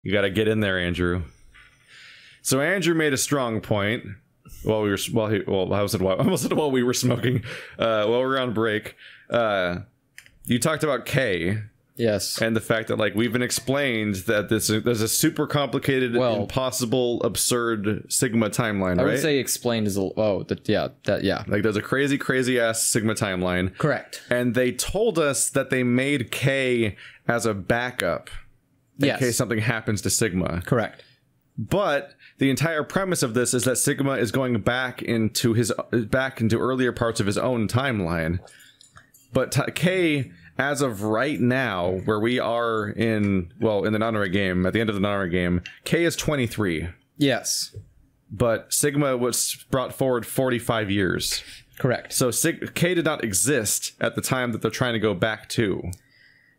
You got to get in there, Andrew. So Andrew made a strong point while we were while we were smoking while we were on break. You talked about K. Yes. And the fact that, like, we've been explained that there's a super complicated, impossible, absurd Sigma timeline, right? I would say explained is yeah. Like, there's a crazy ass Sigma timeline. Correct. And they told us that they made K as a backup in case something happens to Sigma. Correct. But the entire premise of this is that Sigma is going back into earlier parts of his own timeline. But K, as of right now, where we are in the Nanara game, at the end of the Nanara game, K is 23. Yes. But Sigma was brought forward 45 years. Correct. So K did not exist at the time that they're trying to go back to.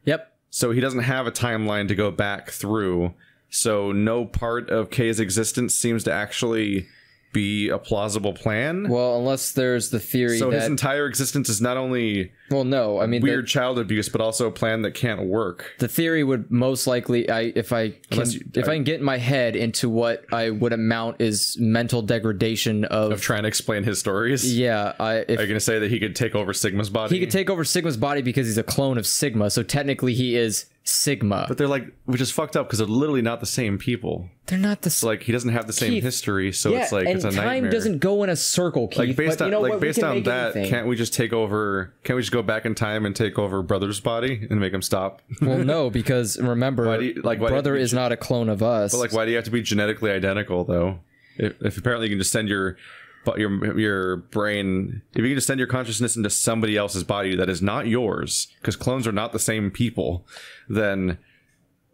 Yep. So he doesn't have a timeline to go back through. So no part of K's existence seems to actually be a plausible plan. Well, unless there's the theory that his entire existence is not only weird child abuse, but also a plan that can't work. The theory would most likely, if I can get my head into what I would amount is mental degradation of trying to explain his stories. Yeah, are you going to say that he could take over Sigma's body? He could take over Sigma's body because he's a clone of Sigma. So technically, he is Sigma. But they're like, which is fucked up because they're literally not the same people. They're not the same. Like, he doesn't have the same history, so it's like, it's a nightmare. Time doesn't go in a circle, Keith. Like, based on that, anything. can't we just go back in time and take over Brother's body and make him stop? Well, no, because remember, Brother is not a clone of us. But, like, why do you have to be genetically identical, though? If apparently you can just send your brain, if you can just send your consciousness into somebody else's body that is not yours, because clones are not the same people, then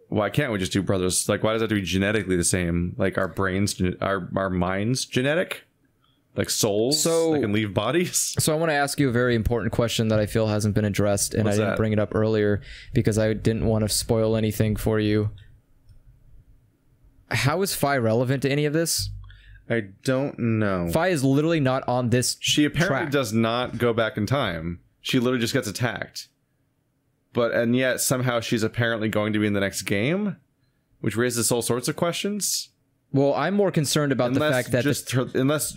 why can't we just do brothers? Like, why does it have to be genetically the same? Like, our brains, our minds genetic? Like souls that can leave bodies? So I want to ask you a very important question that I feel hasn't been addressed, and I didn't bring it up earlier because I didn't want to spoil anything for you. How is Phi relevant to any of this? I don't know. Phi is literally not on this She apparently track. does not go back in time. She literally just gets attacked. And yet somehow she's apparently going to be in the next game, which raises all sorts of questions. Well, I'm more concerned about the fact that unless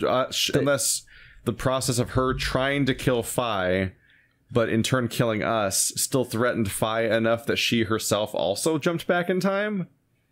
the process of her trying to kill Phi, but in turn killing us, still threatened Phi enough that she herself also jumped back in time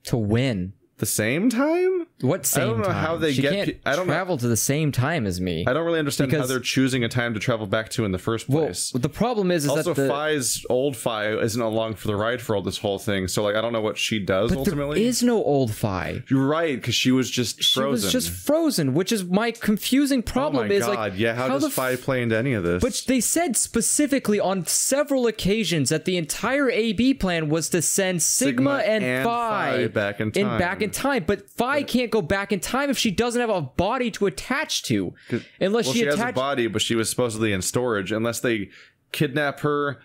to win. The same time? What same time? I don't know how they travel to the same time as me. I don't really understand how they're choosing a time to travel back to in the first place. Well, the problem is also that Phi's old Phi isn't along for the ride for all this whole thing. So, like, I don't know what she does ultimately. There is no old Phi. You're right, because she was just frozen. She was just frozen, which is my confusing problem. Oh my God, yeah. How does Phi play into any of this? But they said specifically on several occasions that the entire AB plan was to send Sigma and Phi back in time. But Phi can't go back in time if she doesn't have a body to attach to. Unless she has a body, but she was supposedly in storage. Unless they kidnap her,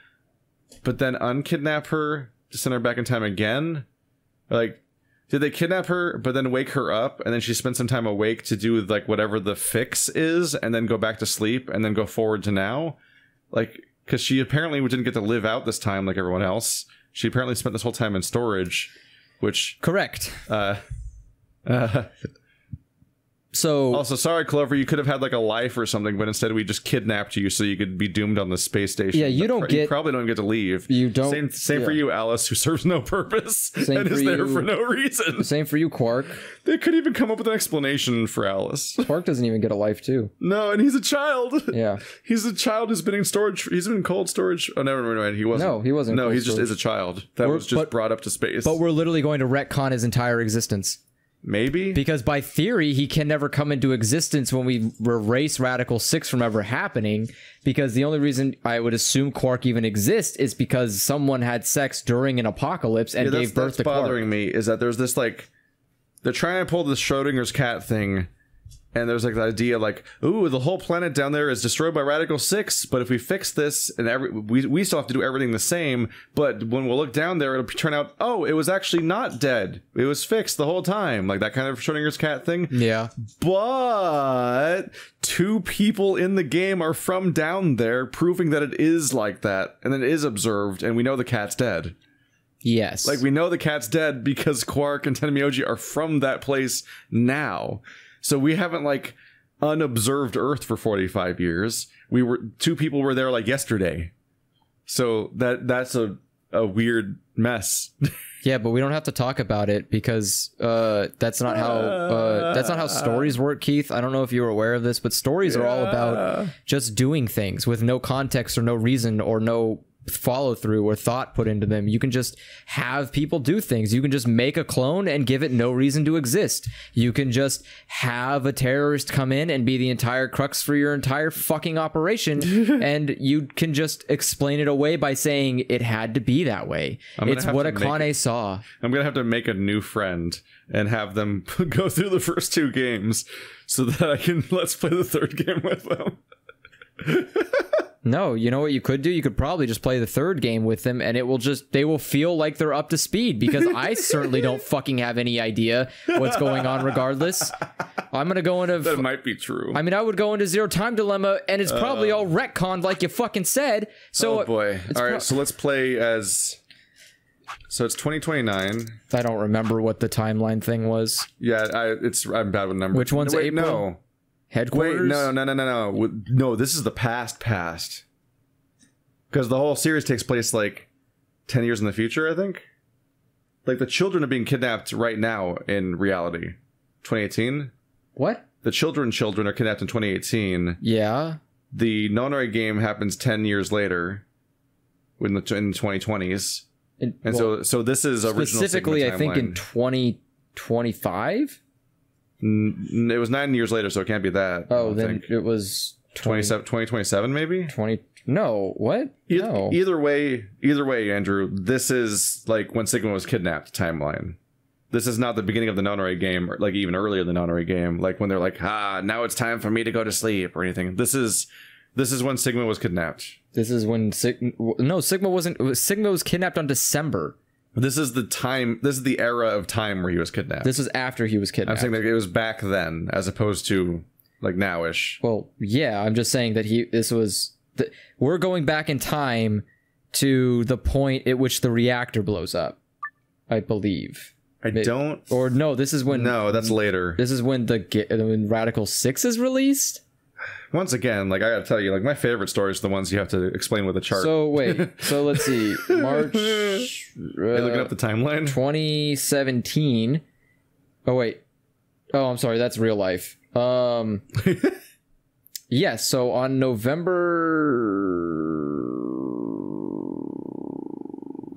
but then unkidnap her to send her back in time again. Like, did they kidnap her, but then wake her up, and then she spent some time awake to do, like, whatever the fix is, and then go back to sleep, and then go forward to now? Like, because she apparently didn't get to live out this time like everyone else. She apparently spent this whole time in storage, which... Correct. So also, sorry, Clover, you could have had like a life or something, but instead we just kidnapped you so you could be doomed on the space station. Yeah, you probably don't get to leave. You don't. Same for you, Alice, who serves no purpose and is there for no reason. Same for you, Quark. They couldn't even come up with an explanation for Alice. Quark doesn't even get a life too. No, and he's a child. Yeah, he's a child who's been in storage. He's been in cold storage. Oh, never mind. He wasn't. No, he wasn't. No, he just is a child that was just brought up to space. But we're literally going to retcon his entire existence. Maybe? Because by theory, he can never come into existence when we erase Radical 6 from ever happening, because the only reason I would assume Quark even exists is because someone had sex during an apocalypse and gave birth to Quark. What's bothering me is that there's this, like, they're trying to pull this Schrodinger's cat thing, and there's like the idea like, ooh, the whole planet down there is destroyed by Radical 6, but if we fix this, and we still have to do everything the same, but when we'll look down there, it'll turn out, oh, it was actually not dead. It was fixed the whole time. Like that kind of Schrodinger's cat thing. Yeah. But 2 people in the game are from down there, proving that it is like that, and it is observed, and we know the cat's dead. Yes. Like, we know the cat's dead because Quark and Tenmyoji are from that place now. So we haven't, like, unobserved Earth for 45 years. Two people were there, like, yesterday. So that's a weird mess. Yeah, but we don't have to talk about it because that's not how stories work, Keith. I don't know if you were aware of this, but stories are all about just doing things with no context or no reason or no follow through or thought put into them. You can just have people do things. You can just make a clone and give it no reason to exist. You can just have a terrorist come in and be the entire crux for your entire fucking operation, and you can just explain it away by saying it had to be that way. It's what Akane saw. I'm gonna have to make a new friend and have them go through the first 2 games so that I can let's play the 3rd game with them. No, you know what you could do? You could probably just play the 3rd game with them, and they will feel like they're up to speed, because I certainly don't fucking have any idea what's going on regardless. I'm gonna go into... That might be true. I mean, I would go into Zero Time Dilemma, and it's probably all retconned like you fucking said. So, oh boy. Alright, so let's play as... So it's 2029. I don't remember what the timeline thing was. Yeah, I'm bad with numbers. Which one's Wait, April? No. Headquarters? Wait, no. No, this is the past. Because the whole series takes place, like, 10 years in the future, I think? Like, the children are being kidnapped right now in reality. 2018? What? The children are kidnapped in 2018. Yeah. The Nonori game happens 10 years later, in the 2020s. So this is original specifically, Sigma I think, in timeline. 2025? It was 9 years later, so it can't be that. Oh, then it was 2027, maybe? 20... No, what? No. Either way, Andrew, this is, like, when Sigma was kidnapped timeline. This is not the beginning of the Nonori game, or, like, even earlier than the Nonori game. Like, when they're like, now it's time for me to go to sleep, or anything. This is when Sigma was kidnapped. This is when Sigma wasn't... Sigma was kidnapped on December. This is the era of time where he was kidnapped. This was after he was kidnapped. I'm saying that it was back then, as opposed to, like, nowish. Well, yeah, I'm just saying that we're going back in time to the point at which the reactor blows up, I believe. Or no, this is when... No, that's later. This is when when Radical 6 is released? Once again, like, I gotta tell you, like, my favorite stories are the ones you have to explain with a chart. So, wait. So, let's see. March... Are you looking up the timeline? 2017. Oh, wait. Oh, I'm sorry. That's real life. Yes, so on November...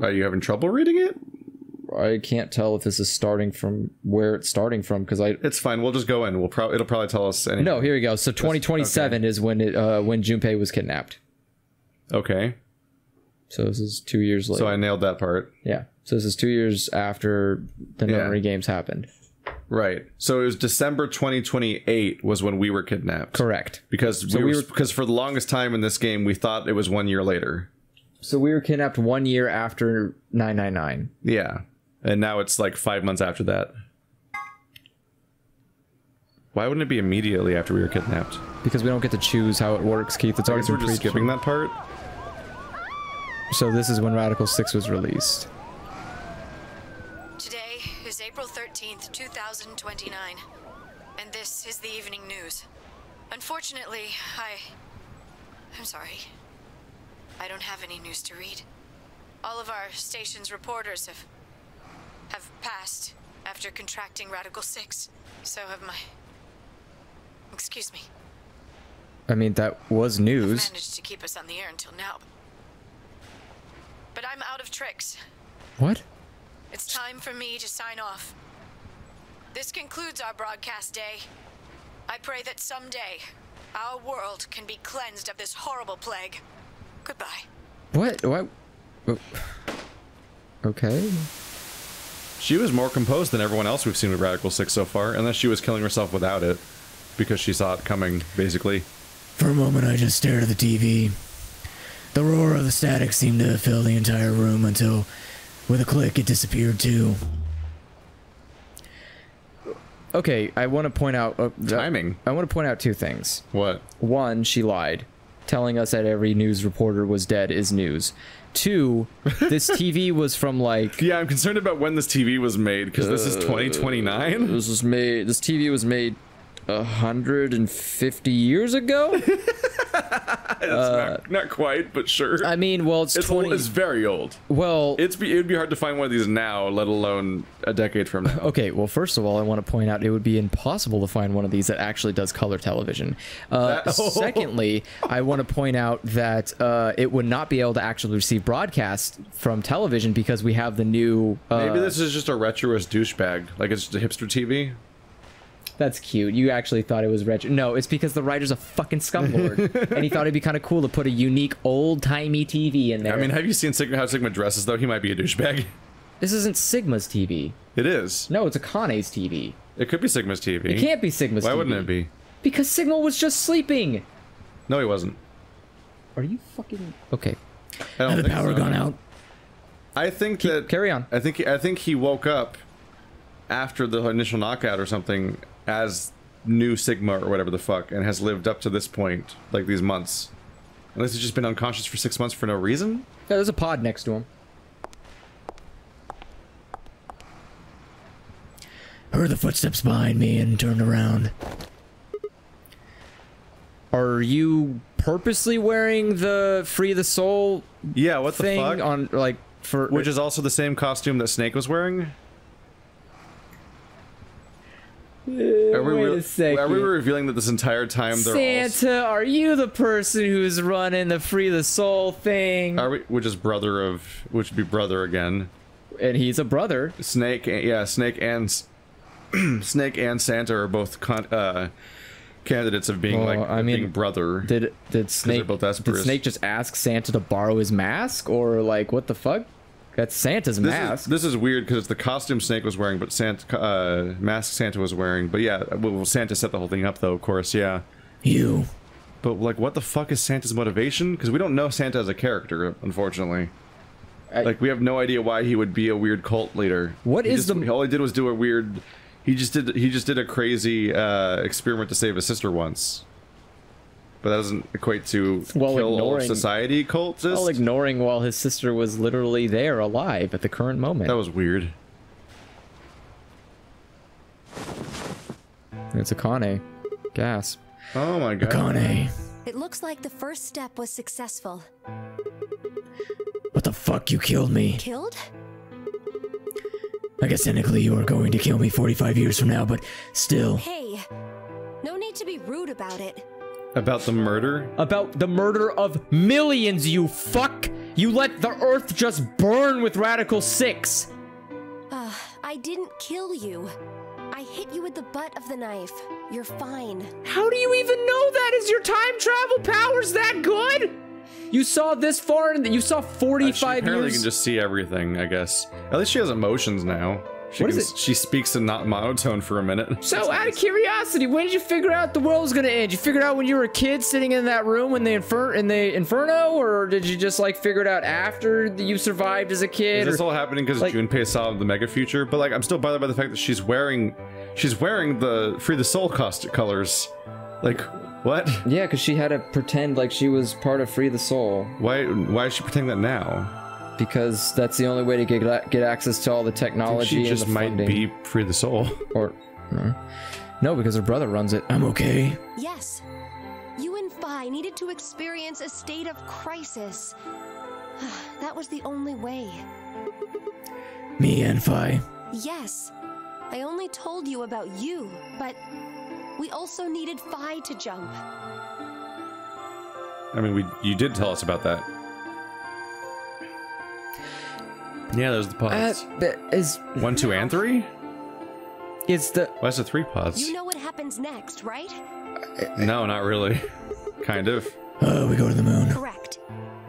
Are you having trouble reading it? I can't tell if this is starting from where it's starting from, because It's fine. We'll just go in. It'll probably tell us anything. No, here we go. So 2027 is when when Junpei was kidnapped. Okay. So this is 2 years later. So I nailed that part. Yeah. So this is 2 years after the Nonori games happened. Right. So it was December 2028 was when we were kidnapped. Correct. Because because for the longest time in this game we thought it was 1 year later. So we were kidnapped 1 year after 999. Yeah. And now it's like 5 months after that. Why wouldn't it be immediately after we were kidnapped? Because we don't get to choose how it works, Keith. It's already we're just skipping that part. So this is when Radical 6 was released. Today is April 13th, 2029, and this is the evening news. Unfortunately, I'm sorry. I don't have any news to read. All of our station's reporters have passed after contracting Radical 6. So have my... Excuse me. I mean, that was news. I've managed to keep us on the air until now. But I'm out of tricks. What? It's time for me to sign off. This concludes our broadcast day. I pray that someday our world can be cleansed of this horrible plague. Goodbye. What? Okay. She was more composed than everyone else we've seen with Radical 6 so far, unless she was killing herself without it. Because she saw it coming, basically. For a moment, I just stared at the TV. The roar of the static seemed to fill the entire room until, with a click, it disappeared too. Okay, I want to point out... Timing. I want to point out two things. What? One, she lied. telling us that every news reporter was dead is news. 2, this TV was from like... Yeah, I'm concerned about when this TV was made, because this is 2029? This TV was made 150 years ago? Not quite, but sure. I mean, well, it's 20... It's very old. Well... It would be hard to find one of these now, let alone a decade from now. Okay, well, first of all, I want to point out it would be impossible to find one of these that actually does color television. Secondly, I want to point out that it would not be able to actually receive broadcast from television because we have the new... Maybe this is just a retroist douchebag. Like, it's just a hipster TV? That's cute. You actually thought it was retro. No, it's because the writer's a fucking scumlord. And he thought it'd be kind of cool to put a unique, old-timey TV in there. I mean, have you seen how Sigma dresses, though? He might be a douchebag. This isn't Sigma's TV. It is. No, it's Akane's TV. It could be Sigma's TV. It can't be Sigma's TV. Why wouldn't it be? Because Sigma was just sleeping. No, he wasn't. Are you fucking... Okay. Has the power gone out? I think that... Carry on. I think he woke up after the initial knockout or something as new Sigma or whatever the fuck, and has lived up to this point, like these months. Unless he's just been unconscious for 6 months for no reason? Yeah, there's a pod next to him. Heard the footsteps behind me and turned around. Are you purposely wearing the Free the Soul Yeah, what the thing fuck? on, like, for... Which is also the same costume that Snake was wearing? Wait a second. Are we revealing that this entire time they're Santa, are you the person who's running the Free the Soul thing? Are we? Which is brother of... Which would be brother again. And he's a brother. Snake, yeah, Snake and... Snake and Santa are both candidates of being, being brother. Did Snake... both Did Esperus. Snake just ask Santa to borrow his mask? Or, like, what the fuck? That's Santa's mask. This is weird because it's the costume Snake was wearing, but mask Santa was wearing. But yeah, well, Santa set the whole thing up, though, of course, yeah. You. But, like, what the fuck is Santa's motivation? Because we don't know Santa as a character, unfortunately. Like, we have no idea why he would be a weird cult leader. All he did was do a weird... He just did a crazy experiment to save his sister once. But that doesn't equate to kill all society cultists. While ignoring while his sister was literally there, alive, at the current moment. That was weird. It's Akane. Gasp. Oh my god. Akane. It looks like the first step was successful. What the fuck? You killed me. Killed? I guess technically you are going to kill me 45 years from now, but still. Hey, no need to be rude about it. About the murder? About the murder of millions, you fuck! You let the earth just burn with Radical 6! I didn't kill you. I hit you with the butt of the knife. You're fine. How do you even know that? Is your time travel powers that good? You saw this far and you saw 45 apparently years. can just see everything, I guess. At least she has emotions now. She speaks in not monotone for a minute. So, out of curiosity, when did you figure out the world was gonna end? You figured out when you were a kid sitting in that room in the Inferno, or did you just like figure it out after you survived as a kid? Is this all happening because Junpei saw the Mega Future? But like, I'm still bothered by the fact that she's wearing the Free the Soul colors. Like, what? Yeah, because she had to pretend like she was part of Free the Soul. Why is she pretending that now? Because that's the only way to get access to all the technology and the she just might be Free the Soul. Or no, because her brother runs it. I'm okay. Yes. You and Phi needed to experience a state of crisis. That was the only way. Me and Phi. Yes. I only told you about you, but we also needed Phi to jump. I mean, you did tell us about that. Yeah, there's the pods. Is 1, 2, and 3? It's the... Why is it 3 pods? You know what happens next, right? No, not really. Kind of. We go to the moon. Correct.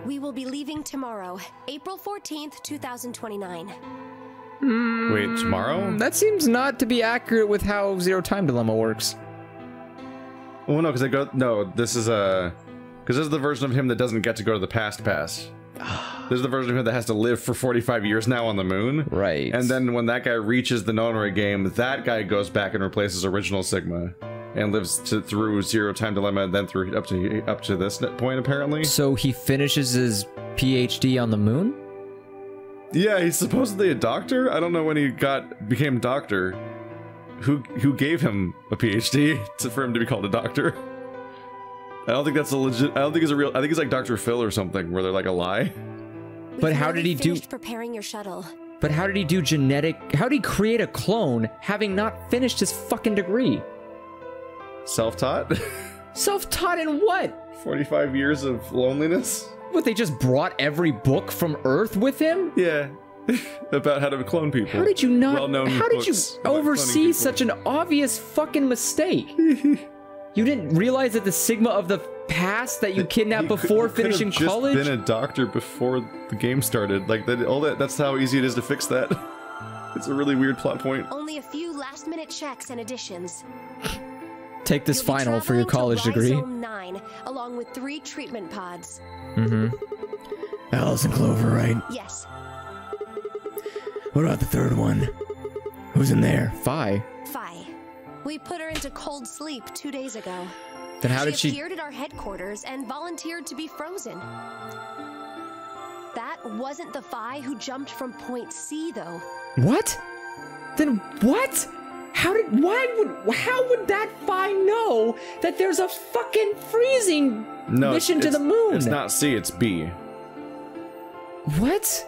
We will be leaving tomorrow, April 14th, 2029. Wait, tomorrow? That seems not to be accurate with how Zero Time Dilemma works. Oh no, because this is because this is the version of him that doesn't get to go to the past pass. This is the version of him that has to live for 45 years now on the moon. Right. And then when that guy reaches the Nonary game, that guy goes back and replaces original Sigma. and lives through Zero Time Dilemma, and then through up to this point apparently. So he finishes his PhD on the moon? Yeah, he's supposedly a doctor. I don't know when he became doctor. Who gave him a PhD for him to be called a doctor? I don't think that's a legit. I don't think it's a real. I think it's like Dr. Phil or something, where they're like a lie. But how did he do? Preparing your shuttle. But how did he do genetic? How did he create a clone having not finished his fucking degree? Self-taught. Self-taught in what? 45 years of loneliness. What, they just brought every book from Earth with him? Yeah. About how to clone people. How did you not? Well-known how did you books about oversee cloning such an obvious fucking mistake? You didn't realize that the Sigma of the past that you kidnapped before finishing college? He could have just been a doctor before the game started. Like that's how easy it is to fix that. It's a really weird plot point. Only a few last-minute checks and additions. Take this You'll be final for your traveling college to degree. Rhizome 9, along with 3 treatment pods. Alice and Clover, right? Yes. What about the third one? Who's in there? Phi. Phi. We put her into cold sleep 2 days ago. Then how did She she? appeared at our headquarters and volunteered to be frozen. That wasn't the Phi who jumped from point C, though. What? Then what? How would that Phi know that there's a fucking freezing mission to the moon? It's not C, it's B. What?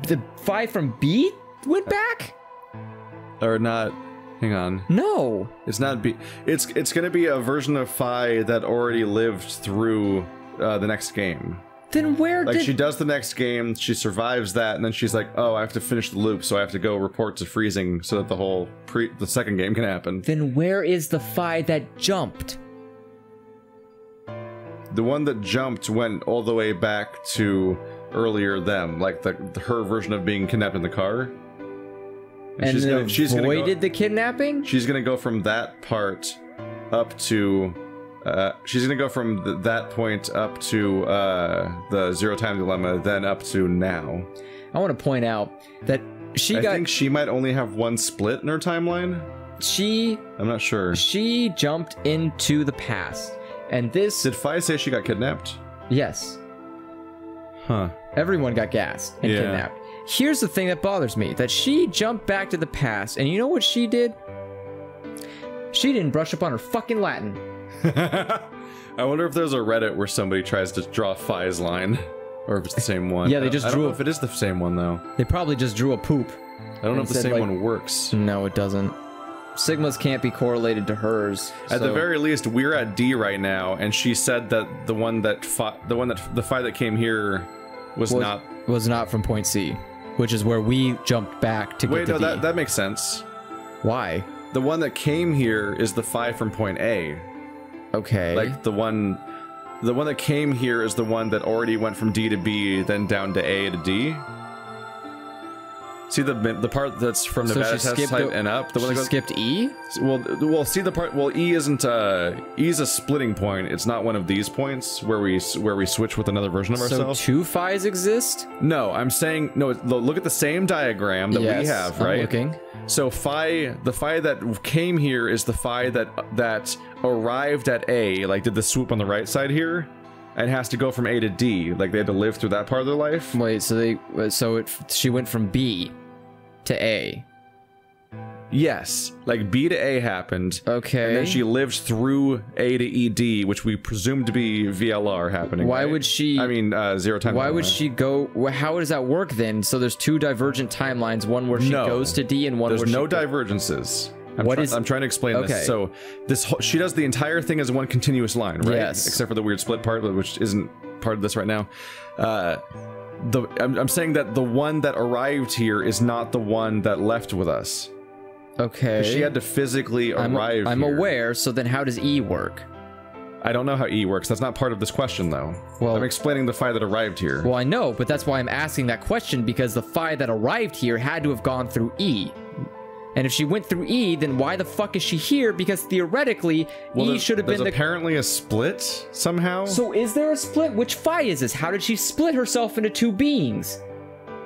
The Phi from B went back? Or not. Hang on. No. It's not B. It's gonna be a version of Phi that already lived through the next game. Then where Like, did... she does the next game, she survives that, and then she's like, oh, I have to finish the loop, so I have to go report to freezing so that the second game can happen. Then where is the Phi that jumped? The one that jumped went all the way back to earlier them, like her version of being kidnapped in the car. And she's gonna avoided the kidnapping? She's gonna go from that part up to... she's gonna go from that point up to the Zero Time Dilemma, then up to now. I want to point out that I think she might only have one split in her timeline. I'm not sure. She jumped into the past, and this... Did Phi say she got kidnapped? Yes. Huh. Everyone got gassed and kidnapped. Here's the thing that bothers me, that she jumped back to the past, and you know what she did? She didn't brush up on her fucking Latin. I wonder if there's a Reddit where somebody tries to draw Phi's line, or if it's the same one. Yeah, they just I don't drew know if it is the same one though. They probably just drew a poop. I don't know if the said, same like- one works. No, it doesn't. Sigma's can't be correlated to hers. At the very least, we're at D right now, and she said that the Phi that came here was not from point C, which is where we jumped back to Wait, get no, to D. that makes sense. Why? The one that came here is the Phi from point A. Okay. Like the one that came here is the one that already went from D to B, then down to A to D. See the part that's from So Nevada she test skipped type the- and up. The one she that goes, skipped E? Well, see the part. Well, E isn't. E's a splitting point. It's not one of these points where we switch with another version of So ourselves. two Phis exist? No, I'm saying no. Look at the same diagram that we Yes, have, I'm right? looking. So the Phi that came here is the Phi that arrived at A, like did the swoop on the right side here, and has to go from A to D. Like they had to live through that part of their life. Wait, she went from B to A. Yes, like B to A happened. Okay. And then she lived through A to ED, which we presume to be VLR happening. Why right? would she? I mean, Zero Time. Why would Dilemma. she go? How does that work then? So there's two divergent timelines, one where she No. goes to D and one There's where no she divergences. What is- I'm trying to explain Okay. this. So she does the entire thing as one continuous line, right? Yes. Except for the weird split part, which isn't part of this right now. I'm saying that the one that arrived here is not the one that left with us. Okay. She had to physically arrive. I'm here. aware. So then, how does E work? I don't know how E works. That's not part of this question, though. Well- I'm explaining the Phi that arrived here. Well, I know, but that's why I'm asking that question, because the Phi that arrived here had to have gone through E. And if she went through E, then why the fuck is she here? Because theoretically, E should have been There's the... apparently a split somehow. So is there a split? Which Phi is this? How did she split herself into two beings?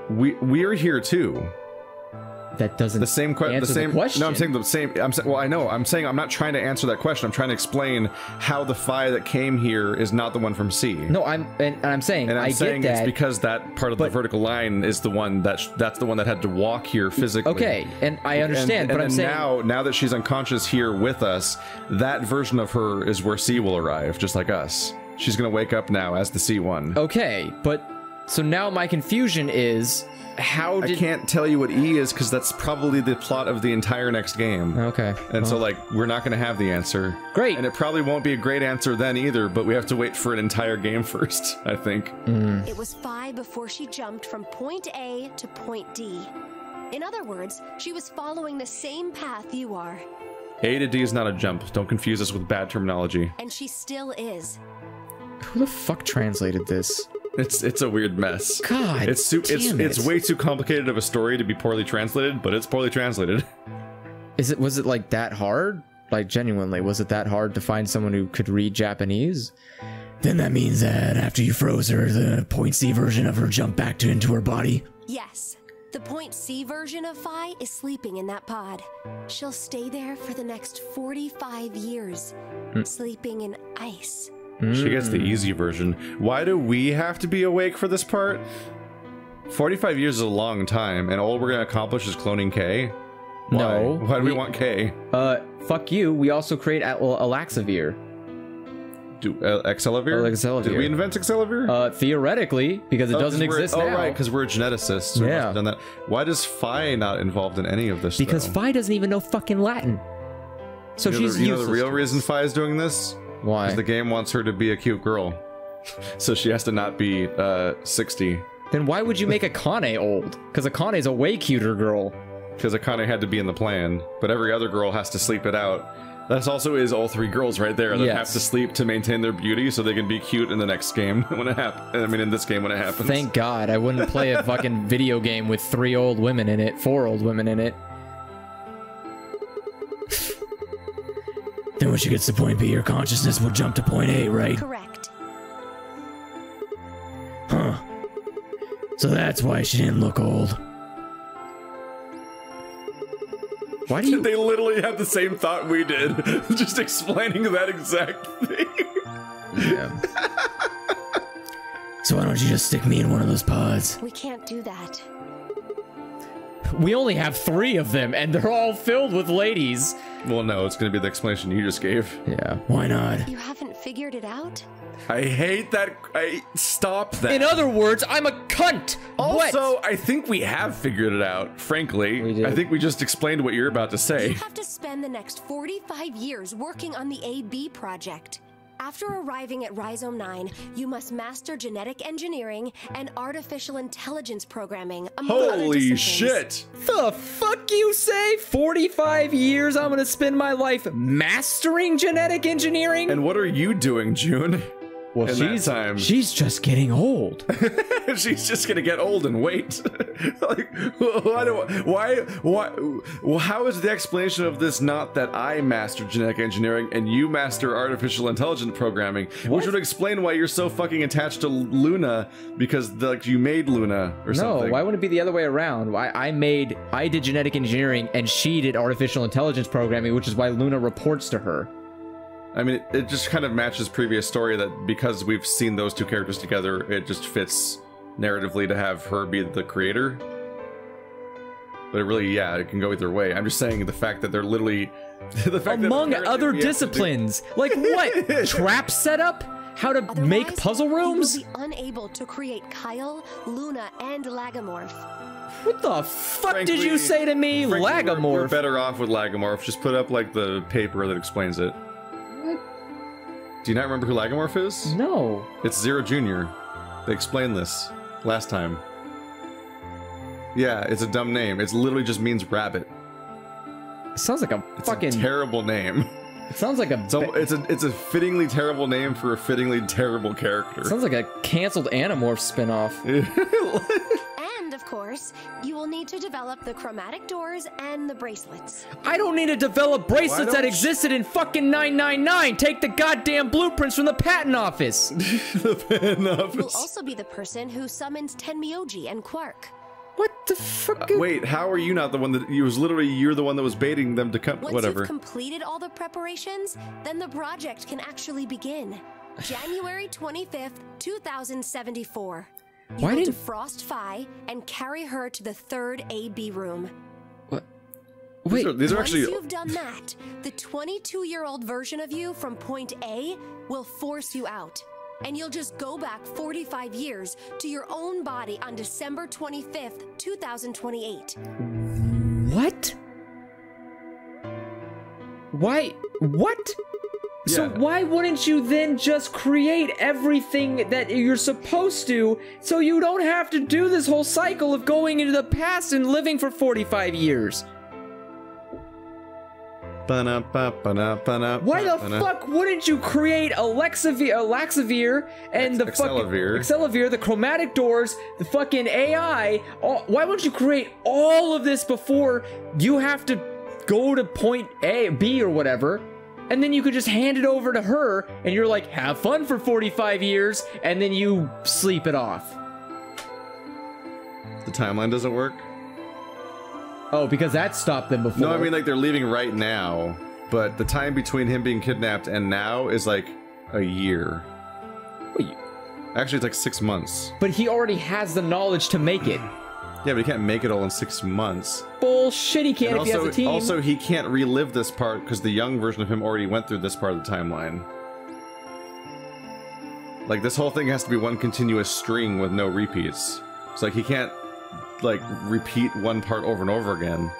We're here too. That doesn't The same question. answer The same question. No, I'm saying the same. Well, I know. I'm saying I'm not trying to answer that question. I'm trying to explain how the Phi that came here is not the one from C. No, I'm saying And I'm I saying get that. it's because that part of the vertical line is the one that's the one that had to walk here physically. Okay, and I understand, but and I'm then saying now that she's unconscious here with us, that version of her is where C will arrive, just like us. She's gonna wake up now as the C one. okay, but so now my confusion is how I did can't tell you what E is because that's probably the plot of the entire next game. Okay. And so, like, we're not going to have the answer. Great. And it probably won't be a great answer then either, but we have to wait for an entire game first, I think. It was Phi before she jumped from point A to point D. In other words, she was following the same path you are. A to D is not a jump. Don't confuse us with bad terminology. And she still is. Who the fuck translated this? It's a weird mess. God, It's damn it's it. way too complicated of a story to be poorly translated, but it's poorly translated. Was it like that hard? Like genuinely, was it that hard to find someone who could read Japanese? Then that means that after you froze her, the point C version of her jumped back into her body. Yes. The point C version of Phi is sleeping in that pod. She'll stay there for the next 45 years, sleeping in ice. She gets the easy version. Why do we have to be awake for this part? 45 years is a long time, and all we're gonna accomplish is cloning K? Why? No, Why do we want K? Fuck you. We also create Alaxavir. Excelavir? Excelavir. Did we invent Excelavir? Theoretically, because it doesn't exist now. Oh, right, because we're geneticists. So we Yeah. must have done that. Why does Phi not involved in any of this? Because though? Phi doesn't even know fucking Latin. So You know she's the, you know useless. the real reason Phi is doing this? Why? Because the game wants her to be a cute girl. So she has to not be 60. Then why would you make Akane old? Because Akane's a way cuter girl. Because Akane had to be in the plan, but every other girl has to sleep it out. That also is all three girls right there that Yes. have to sleep to maintain their beauty so they can be cute in the next game when it happens. I mean, in this game when it happens. Thank God I wouldn't play a fucking video game with 4 old women in it. Then when she gets to point B, her consciousness will jump to point A, right? Correct. Huh. So that's why she didn't look old. Why do you? They literally had the same thought we did, just explaining that exact thing. Yeah. So why don't you just stick me in one of those pods? We can't do that. We only have 3 of them, and they're all filled with ladies. Well, no, it's going to be the explanation you just gave. Yeah. Why not? You haven't figured it out? I hate that. Stop that. In other words, I'm a cunt. Also, What? I think we have figured it out, frankly. We did. I think we just explained what you're about to say. You have to spend the next 45 years working on the AB project. After arriving at Rhizome 9, you must master genetic engineering and artificial intelligence programming, among other Holy disciplines. shit! The fuck you say? 45 years I'm gonna spend my life mastering genetic engiring? And what are you doing, June? well, in that time. she's just getting old. She's just gonna get old and wait. Like, well, how is the explanation of this not that I master genetic engineering and you master artificial intelligence programming? Which would explain why you're so fucking attached to Luna because like you made Luna or No, something. why wouldn't it be the other way around? I did genetic engineering and she did artificial intelligence programming, which is why Luna reports to her. I mean, it just kind of matches previous story that because we've seen those two characters together, it just fits narratively to have her be the creator. But it really, yeah, it can go either way. I'm just saying the fact that they're literally... the fact that Among apparently other we have to do- disciplines. Like what? Trap setup? How to make Otherwise, puzzle rooms? You will be unable to create Kyle, Luna, and Lagomorph. What the fuck Frankly- did you say to me? frankly, We're Lagomorph. better off with Lagomorph. Just put up, like, the paper that explains it. Do you not remember who Lagomorph is? No. It's Zero Jr. They explained this last time. Yeah, it's a dumb name. It literally just means rabbit. It sounds like a It's fucking. a terrible name. It sounds like a. It's a fittingly terrible name for a fittingly terrible character. Sounds like a canceled Animorph spinoff. And, of course, you will need to develop the chromatic doors and the bracelets. I don't need to develop bracelets Why that don't existed in fucking 999. Take the goddamn blueprints from the patent office. You'll also be the person who summons Tenmyoji and Quark. What the fuck? Wait, how are you not the one that you're the one that was baiting them to come? Once Whatever. you've completed all the preparations, then the project can actually begin. January 25th, 2074. You Why will didn't- defrost Phi and carry her to the third AB room. What? Wait, These are Once actually. you've done that, the 22-year-old version of you from point A will force you out. And you'll just go back 45 years to your own body on December 25th, 2028. what? Why? What? So Yeah. why wouldn't you then just create everything that you're supposed to so you don't have to do this whole cycle of going into the past and living for 45 years? Why the fuck wouldn't you create Alaxavir and the fucking Excelavir, the chromatic doors, the fucking AI? Why wouldn't you create all of this before you have to go to point A, B, or whatever? And then you could just hand it over to her, and you're like, have fun for 45 years, and then you sleep it off. The timeline doesn't work? Oh, because that stopped them before. No, I mean, like, they're leaving right now, but the time between him being kidnapped and now is like a year. Wait. Actually, it's like 6 months. But he already has the knowledge to make it. Yeah, but he can't make it all in 6 months. Bullshit, he can't And if he has a team. also, he can't relive this part because the young version of him already went through this part of the timeline. Like, this whole thing has to be one continuous string with no repeats. It's like, he can't, like, repeat one part over and over again.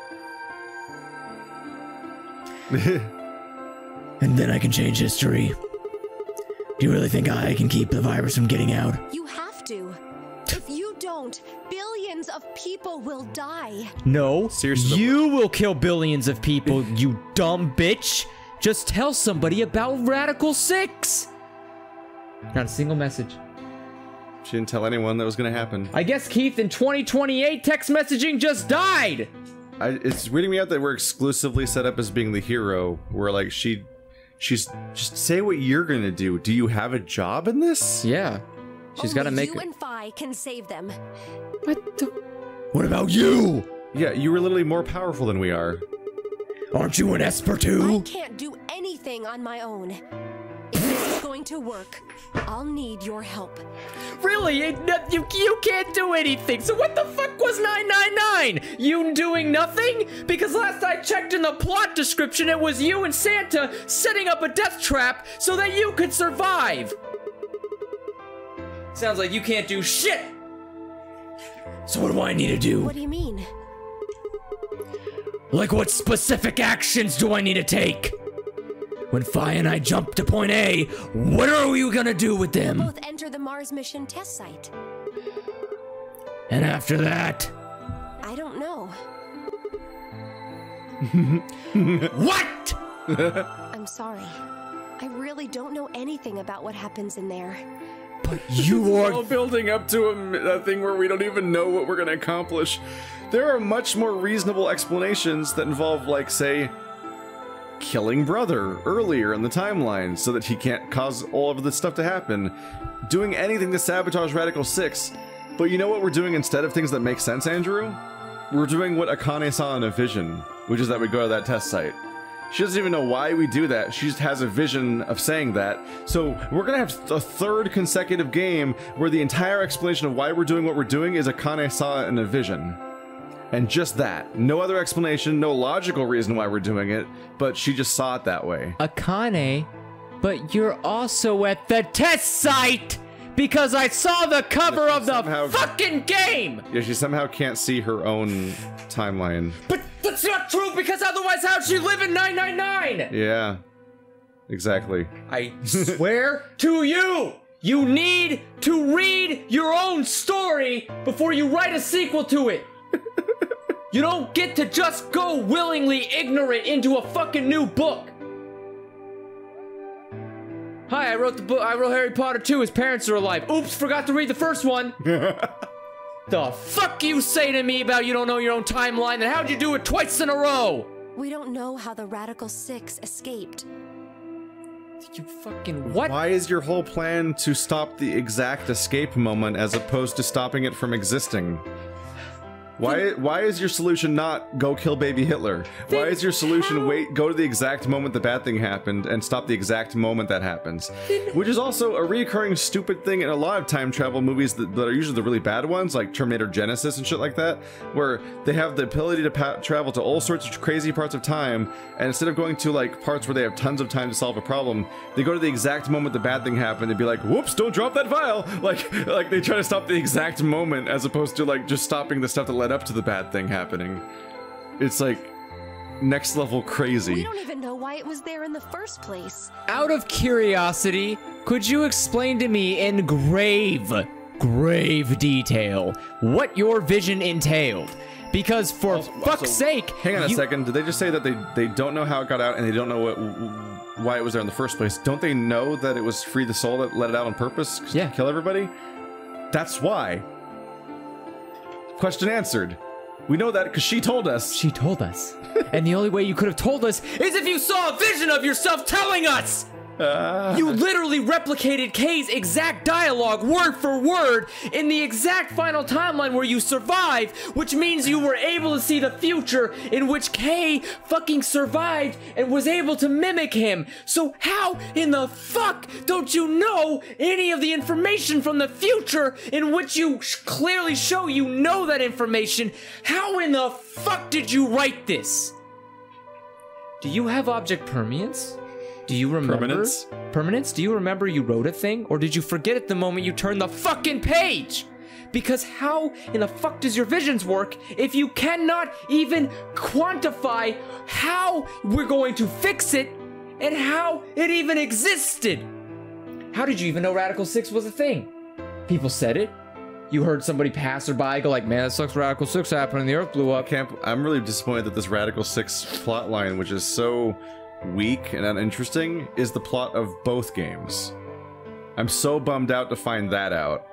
And then I can change history. Do you really think I can keep the virus from getting out? You have to. If you don't, billions of people will die. No, Seriously, you will kill billions of people, you dumb bitch. Just tell somebody about Radical 6. Not a single message. She didn't tell anyone that was gonna happen. I guess, Keith, in 2028, text messaging just died. It's reading me out that we're exclusively set up as being the hero, where, like, she's just say what you're gonna do. Do you have a job in this? Yeah, she's got to make you it. and Phi can save them. What the? What about you? Yeah, you were literally more powerful than we are. Aren't you an Esper I too? can't do anything on my own. If this is going to work, I'll need your help. Really? You can't do anything. So what the fuck was 999? You doing nothing? Because last I checked in the plot description, it was you and Santa setting up a death trap so that you could survive. Sounds like you can't do shit. So what do I need to do? What do you mean? Like, what specific actions do I need to take? When Phi and I jump to point A, what are you gonna do with them? Both enter the Mars mission test site. And after that, I don't know. what? I'm sorry. I really don't know anything about what happens in there. But you All are. building up to a thing where we don't even know what we're gonna accomplish. There are much more reasonable explanations that involve, like, say, killing brother earlier in the timeline so that he can't cause all of this stuff to happen. Doing anything to sabotage Radical 6. But you know what we're doing instead of things that make sense, Andrew? We're doing what Akane saw in a vision, which is that we go to that test site. She doesn't even know why we do that. She just has a vision of saying that. So we're gonna have a third consecutive game where the entire explanation of why we're doing what we're doing is Akane saw it in a vision. And just that. No other explanation, no logical reason why we're doing it, but she just saw it that way. Akane, but you're also at the test site because I saw the cover of the Somehow- fucking game. Yeah, she somehow can't see her own timeline. But that's not true because otherwise how'd she live in 999? Yeah, exactly. I swear to you, you need to read your own story before you write a sequel to it. You don't get to just go willingly ignorant into a fucking new book. Hi, I wrote the book. I wrote Harry Potter 2. His parents are alive. Oops, forgot to read the first one. The fuck you say to me about you don't know your own timeline, and how'd you do it twice in a row? We don't know how the Radical 6 escaped. You fucking what? Why is your whole plan to stop the exact escape moment as opposed to stopping it from existing? Why is your solution not go kill baby Hitler? Why is your solution go to the exact moment the bad thing happened and stop the exact moment that happens? Which is also a recurring stupid thing in a lot of time travel movies that are usually the really bad ones, like Terminator Genesis and shit like that, where they have the ability to travel to all sorts of crazy parts of time, and instead of going to like parts where they have tons of time to solve a problem, they go to the exact moment the bad thing happened and be like, whoops, don't drop that file! Like they try to stop the exact moment as opposed to like just stopping the stuff that led up to the bad thing happening. It's like next level crazy. We don't even know why it was there in the first place. Out of curiosity, could you explain to me in grave detail what your vision entailed? Because for fuck's sake... Hang on a second, did they just say that they don't know how it got out and they don't know why it was there in the first place? Don't they know that it was Free the Soul that let it out on purpose? Yeah. To kill everybody? That's why. Question answered. We know that because she told us. She told us. And the only way you could have told us is if you saw a vision of yourself telling us! You literally replicated Kay's exact dialogue, word for word, in the exact final timeline where you survive, which means you were able to see the future in which Kay fucking survived and was able to mimic him. So how in the fuck don't you know any of the information from the future in which you clearly show you know that information? How in the fuck did you write this? Do you have object permanence? Do you remember? Permanence? Do you remember you wrote a thing? Or did you forget it the moment you turned the fucking page? Because how in the fuck does your visions work if you cannot even quantify how we're going to fix it and how it even existed? How did you even know Radical 6 was a thing? People said it. You heard somebody passerby go like, man, that sucks, Radical 6 happened and the Earth blew up. I'm really disappointed that this Radical 6 plotline, which is so weak and uninteresting, is the plot of both games. I'm so bummed out to find that out.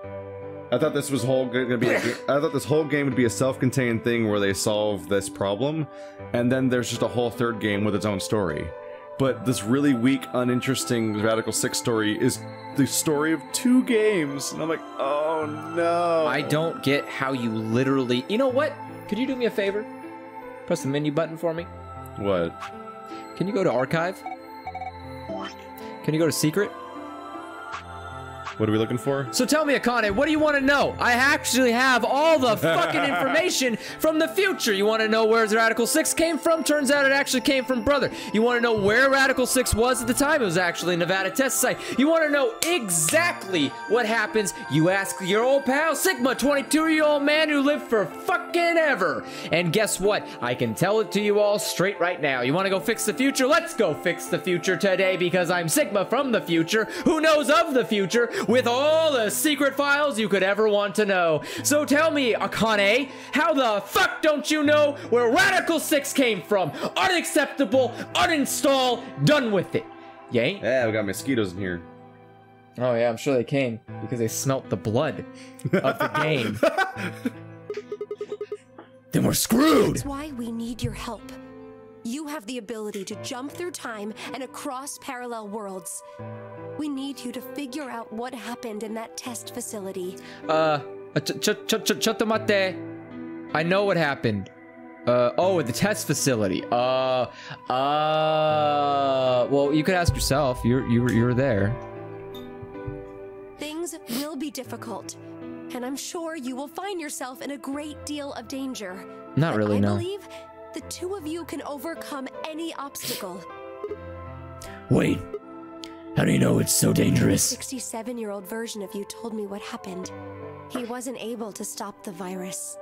I thought this was gonna be. I thought this whole game would be a self-contained thing where they solve this problem, and then there's just a whole third game with its own story. But this really weak, uninteresting Radical 6 story is the story of 2 games, and I'm like, oh no. I don't get how you literally. You know what? Could you do me a favor? Press the menu button for me. What? Can you go to archive? Can you go to secret? What are we looking for? So tell me, Akane, what do you want to know? I actually have all the fucking information from the future. You want to know where Radical 6 came from? Turns out it actually came from Brother. You want to know where Radical 6 was at the time? It was actually a Nevada test site. You want to know exactly what happens? You ask your old pal Sigma, 22-year-old man who lived for fucking ever. And guess what? I can tell it to you all straight right now. You want to go fix the future? Let's go fix the future today, because I'm Sigma from the future who knows of the future with all the secret files you could ever want to know. So tell me, Akane, how the fuck don't you know where Radical 6 came from? Unacceptable, uninstall, done with it. Yay? Yeah, we got mosquitoes in here. Oh yeah, I'm sure they came because they smelt the blood of the game. Then we're screwed! That's why we need your help. You have the ability to jump through time and across parallel worlds. We need you to figure out what happened in that test facility. Chotomate. I know what happened. Oh, the test facility. Well, you could ask yourself. You were there. Things will be difficult, and I'm sure you will find yourself in a great deal of danger. Not really, no. I believe the two of you can overcome any obstacle. Wait, how do you know it's so dangerous? The 67-year-old version of you told me what happened. He wasn't able to stop the virus.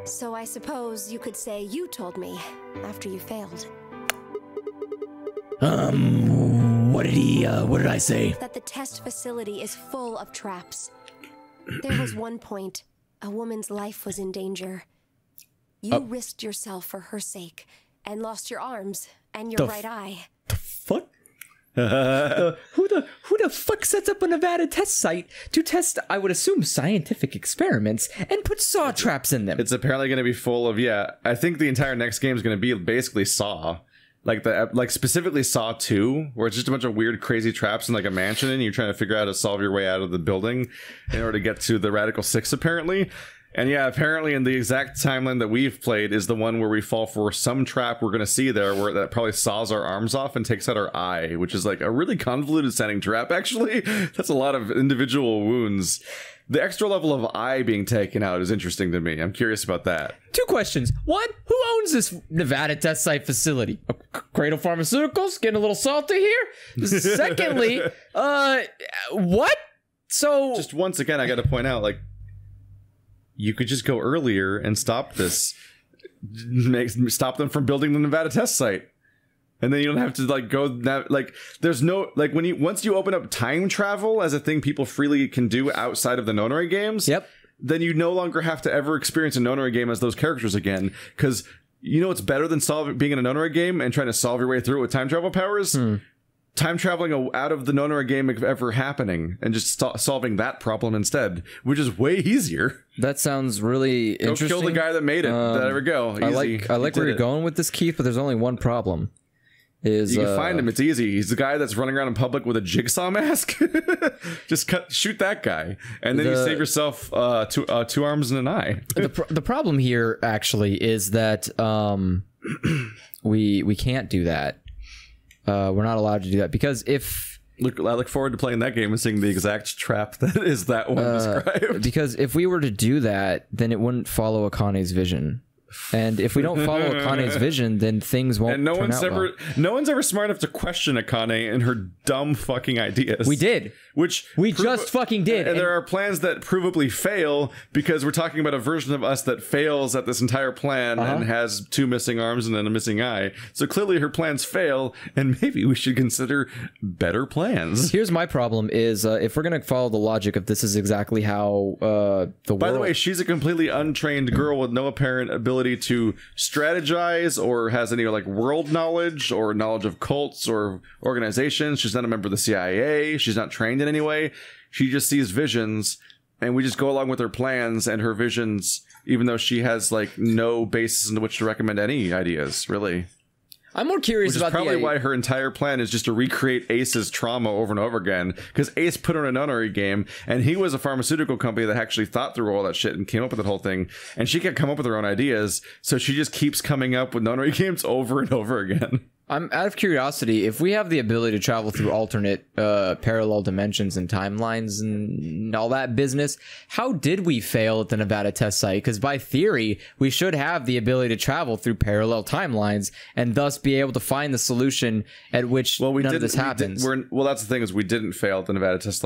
So I suppose you could say you told me after you failed. What did I say? That the test facility is full of traps. There was one point, a woman's life was in danger. You risked yourself for her sake, and lost your arms, and your right eye. Fuck? Who the fuck sets up a Nevada test site to test, I would assume, scientific experiments and put saw traps in them? It's apparently going to be full of, I think the entire next game is going to be basically Saw. Like specifically Saw 2, where it's just a bunch of weird, crazy traps in like a mansion, and you're trying to figure out how to solve your way out of the building in order to get to the Radical 6, apparently. And yeah, apparently in the exact timeline that we've played is the one where we fall for some trap we're going to see there, where that probably saws our arms off and takes out our eye, which is like a really convoluted sounding trap, actually. That's a lot of individual wounds. The extra level of eye being taken out is interesting to me. I'm curious about that. 2 questions. One, who owns this Nevada test site facility? Cradle Pharmaceuticals? Getting a little salty here? Secondly, what? So... Just once again, I got to point out, like, you could just go earlier and stop this. Stop them from building the Nevada test site. And then you don't have to like go like there's no like once you open up time travel as a thing people freely can do outside of the Nonary games. Yep. Then you no longer have to ever experience a Nonary game as those characters again, because you know it's better than being in a Nonary game and trying to solve your way through it with time travel powers. Time traveling out of the Nonary game ever happening and just solving that problem instead, which is way easier. That sounds really interesting. Go kill the guy that made it. There we go. Easy. I like where you're going with this, Keith, but there's only one problem. You can find him. It's easy. He's the guy that's running around in public with a jigsaw mask. Just shoot that guy, and then you save yourself 2 arms and an eye. The problem here actually is that we can't do that. We're not allowed to do that because if I look forward to playing that game and seeing the exact trap that is that one described. Because if we were to do that, then it wouldn't follow Akane's vision. And if we don't follow Akane's vision, then things won't. And no one's ever smart enough to question Akane and her dumb fucking ideas. We did. Which we just fucking did. And there are plans that provably fail because we're talking about a version of us that fails at this entire plan and has 2 missing arms and then a missing eye. So clearly her plans fail, and maybe we should consider better plans. Here's my problem: is if we're gonna follow the logic of this is exactly how the world. By the way, she's a completely untrained girl with no apparent ability to strategize or has any like world knowledge or knowledge of cults or organizations. She's not a member of the CIA. She's not trained in any way. She just sees visions, and we just go along with her plans and her visions, even though she has like no basis into which to recommend any ideas, really. I'm more curious about probably why her entire plan is just to recreate Ace's trauma over and over again, because Ace put her in a Nonary game, and he was a pharmaceutical company that actually thought through all that shit and came up with that whole thing, and she can't come up with her own ideas, so she just keeps coming up with Nonary games over and over again. I'm out of curiosity, if we have the ability to travel through alternate parallel dimensions and timelines and all that business, how did we fail at the Nevada test site? Because by theory, we should have the ability to travel through parallel timelines and thus be able to find the solution at which none of this happens. Well, that's the thing, is we didn't fail at the Nevada test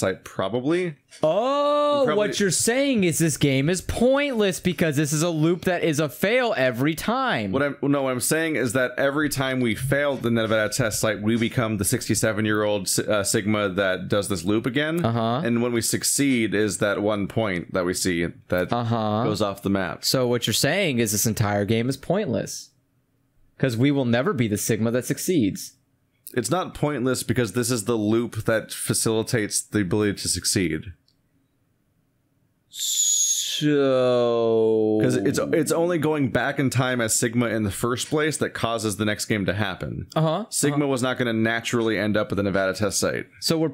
site, probably. Oh, what you're saying is this game is pointless because this is a loop that is a fail every time. What I'm saying is that every time we fail the Nevada test site, we become the 67-year-old Sigma that does this loop again. And when we succeed is that one point that we see that goes off the map. So what you're saying is this entire game is pointless because we will never be the Sigma that succeeds. It's not pointless because this is the loop that facilitates the ability to succeed. So... Because it's only going back in time as Sigma in the first place that causes the next game to happen. Sigma was not going to naturally end up at the Nevada test site. So we're...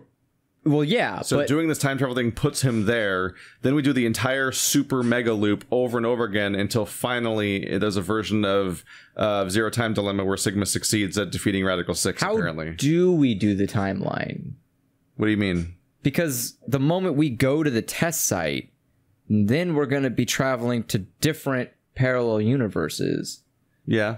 Well, yeah, so doing this time travel thing puts him there. Then we do the entire super mega loop over and over again until finally there's a version of Zero Time Dilemma where Sigma succeeds at defeating Radical 6, apparently. How do we do the timeline? What do you mean? Because the moment we go to the test site, then we're going to be traveling to different parallel universes. Yeah.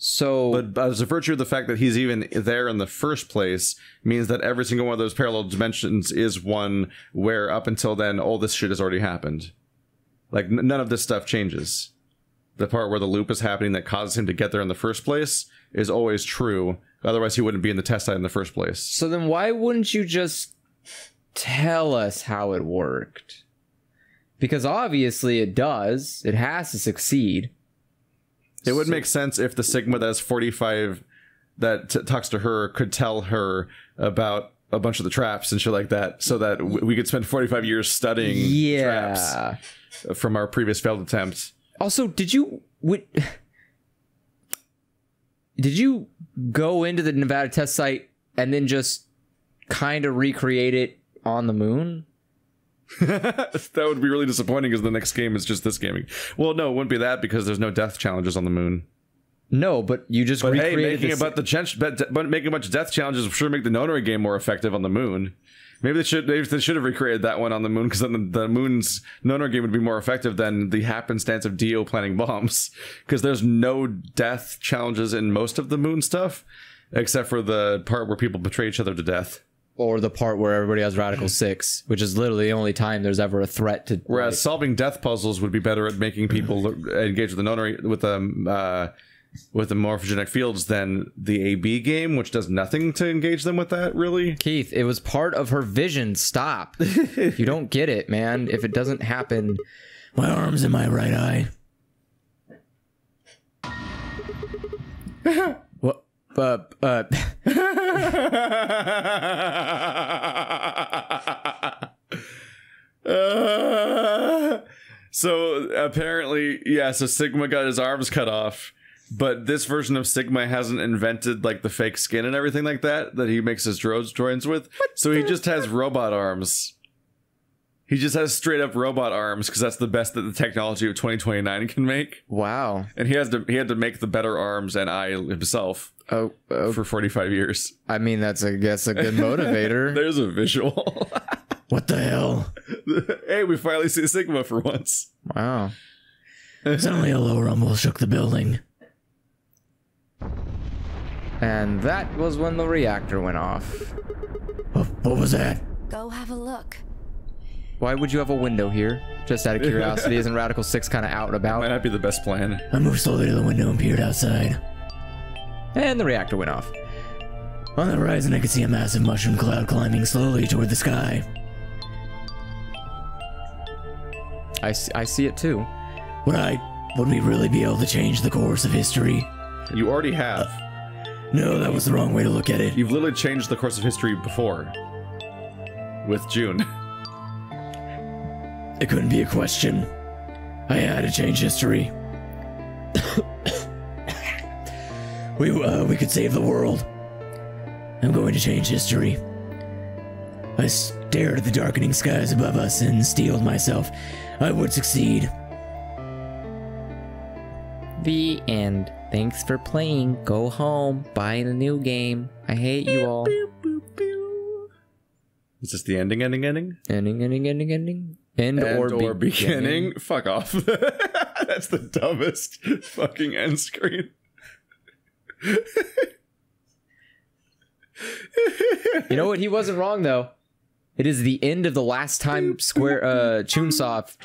So, but as a virtue of the fact that he's even there in the first place means that every single one of those parallel dimensions is one where up until then all this shit has already happened. Like none of this stuff changes. The part where the loop is happening that causes him to get there in the first place is always true. Otherwise he wouldn't be in the test site in the first place. So then why wouldn't you just tell us how it worked? Because obviously it does. It has to succeed. It would make sense if the Sigma that's 45 that talks to her could tell her about a bunch of the traps and shit like that, so that we could spend 45 years studying traps from our previous failed attempts. Also, did you go into the Nevada test site and then just kind of recreate it on the moon? That would be really disappointing because the next game is just this gaming. Well, no, it wouldn't be that because there's no death challenges on the moon. No, but you just recreated making a bunch of death challenges would sure make the Nonary game more effective on the moon. Maybe they should have recreated that one on the moon, because then the moon's Nonary game would be more effective than the happenstance of Dio planting bombs. Because there's no death challenges in most of the moon stuff, except for the part where people betray each other to death. Or the part where everybody has Radical 6, which is literally the only time there's ever a threat to... Whereas solving death puzzles would be better at making people engage with the Nonary, with the morphogenic fields than the AB game, which does nothing to engage them with that, really. Keith, it was part of her vision. Stop. You don't get it, man. If it doesn't happen... My arm's in my right eye. What? So apparently, yeah, so Sigma got his arms cut off. But this version of Sigma hasn't invented like the fake skin and everything like that he makes his droids with. So he just has robot arms. He just has straight up robot arms because that's the best that the technology of 2029 can make. Wow. And he had to make the better arms and eye himself. Oh, for 45 years. I mean, that's I guess a good motivator. There's a visual. What the hell? Hey, we finally see Sigma for once. Wow. Suddenly a low rumble shook the building. And that was when the reactor went off. What was that? Go have a look. Why would you have a window here? Just out of curiosity, isn't Radical 6 kind of out and about? Might not be the best plan. I moved slowly to the window and peered outside. And the reactor went off. On the horizon, I could see a massive mushroom cloud climbing slowly toward the sky. I see it too. Would we really be able to change the course of history? You already have. No, that was the wrong way to look at it. You've literally changed the course of history before. With June. It couldn't be a question. I had to change history. We could save the world. I'm going to change history. I stared at the darkening skies above us and steeled myself. I would succeed. The end. Thanks for playing. Go home. Buy a new game. I hate you all. Is this the ending? Ending. End or beginning? Fuck off. That's the dumbest fucking end screen. You know what? He wasn't wrong, though. It is the end of the last time Chunsoft...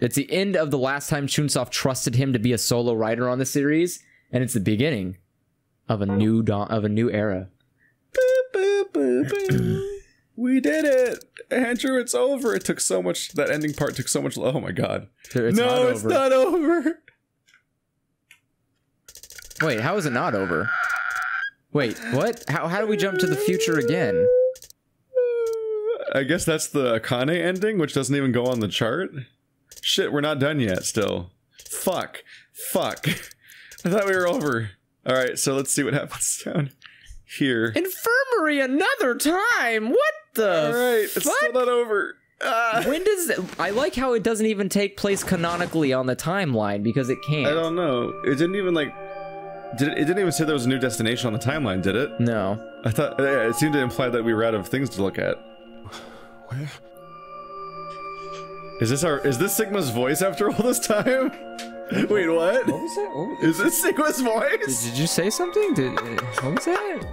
it's the end of the last time Chunsoft trusted him to be a solo writer on the series, and it's the beginning of a new era. We did it! Andrew, it's over. It took so much... That ending part took so much... Oh my god. It's not over. Wait, how is it not over? Wait, what? How do we jump to the future again? I guess that's the Akane ending, which doesn't even go on the chart. Shit, we're not done yet still. Fuck. I thought we were over. Alright, so let's see what happens down here. Infirmary another time? What the Alright, it's still not over. When does... I like how it doesn't even take place canonically on the timeline, because it can't. I don't know. It didn't even, like... It didn't even say there was a new destination on the timeline, did it? No. I thought... It seemed to imply that we were out of things to look at. Where? Is this Sigma's voice after all this time? Wait, what? What was that? Is this Sigma's voice? Did you say something? What was that?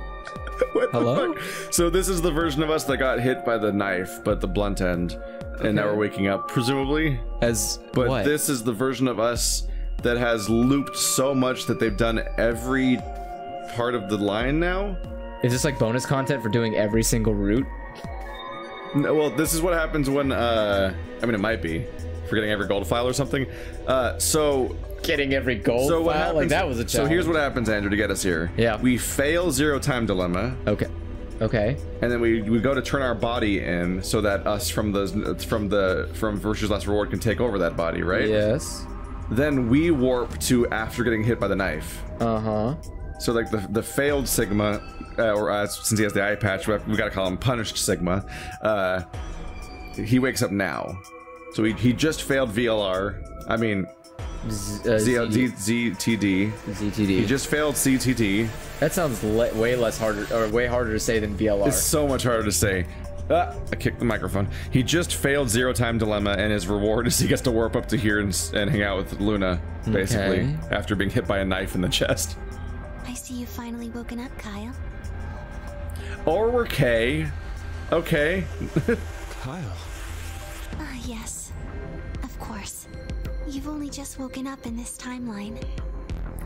What Hello? the fuck? So this is the version of us that got hit by the knife, but the blunt end, and now we're waking up, presumably. But what? This is the version of us that has looped so much that they've done every part of the line now. Is this like bonus content for doing every single route? No, well, this is what happens when, I mean, it might be. For getting every gold file or something. So... Getting every gold file? Happens, like, that was a challenge. So here's what happens, Andrew, to get us here. Yeah. We fail Zero Time Dilemma. Okay. And then we go to turn our body in so that us from Virtue's Last Reward can take over that body, right? Yes. Then we warp to after getting hit by the knife. Uh-huh. So like the failed Sigma, since he has the eye patch, we gotta call him punished Sigma. he wakes up now. So he just failed VLR. I mean, ZTD. He just failed CTD. That sounds way harder to say than VLR. It's so much harder to say. I kicked the microphone. He just failed Zero Time Dilemma, and his reward is he gets to warp up to here and hang out with Luna, basically, after being hit by a knife in the chest. I see you've finally woken up, Kyle. Or we're K. Okay. Kyle. Ah, yes. Of course. You've only just woken up in this timeline.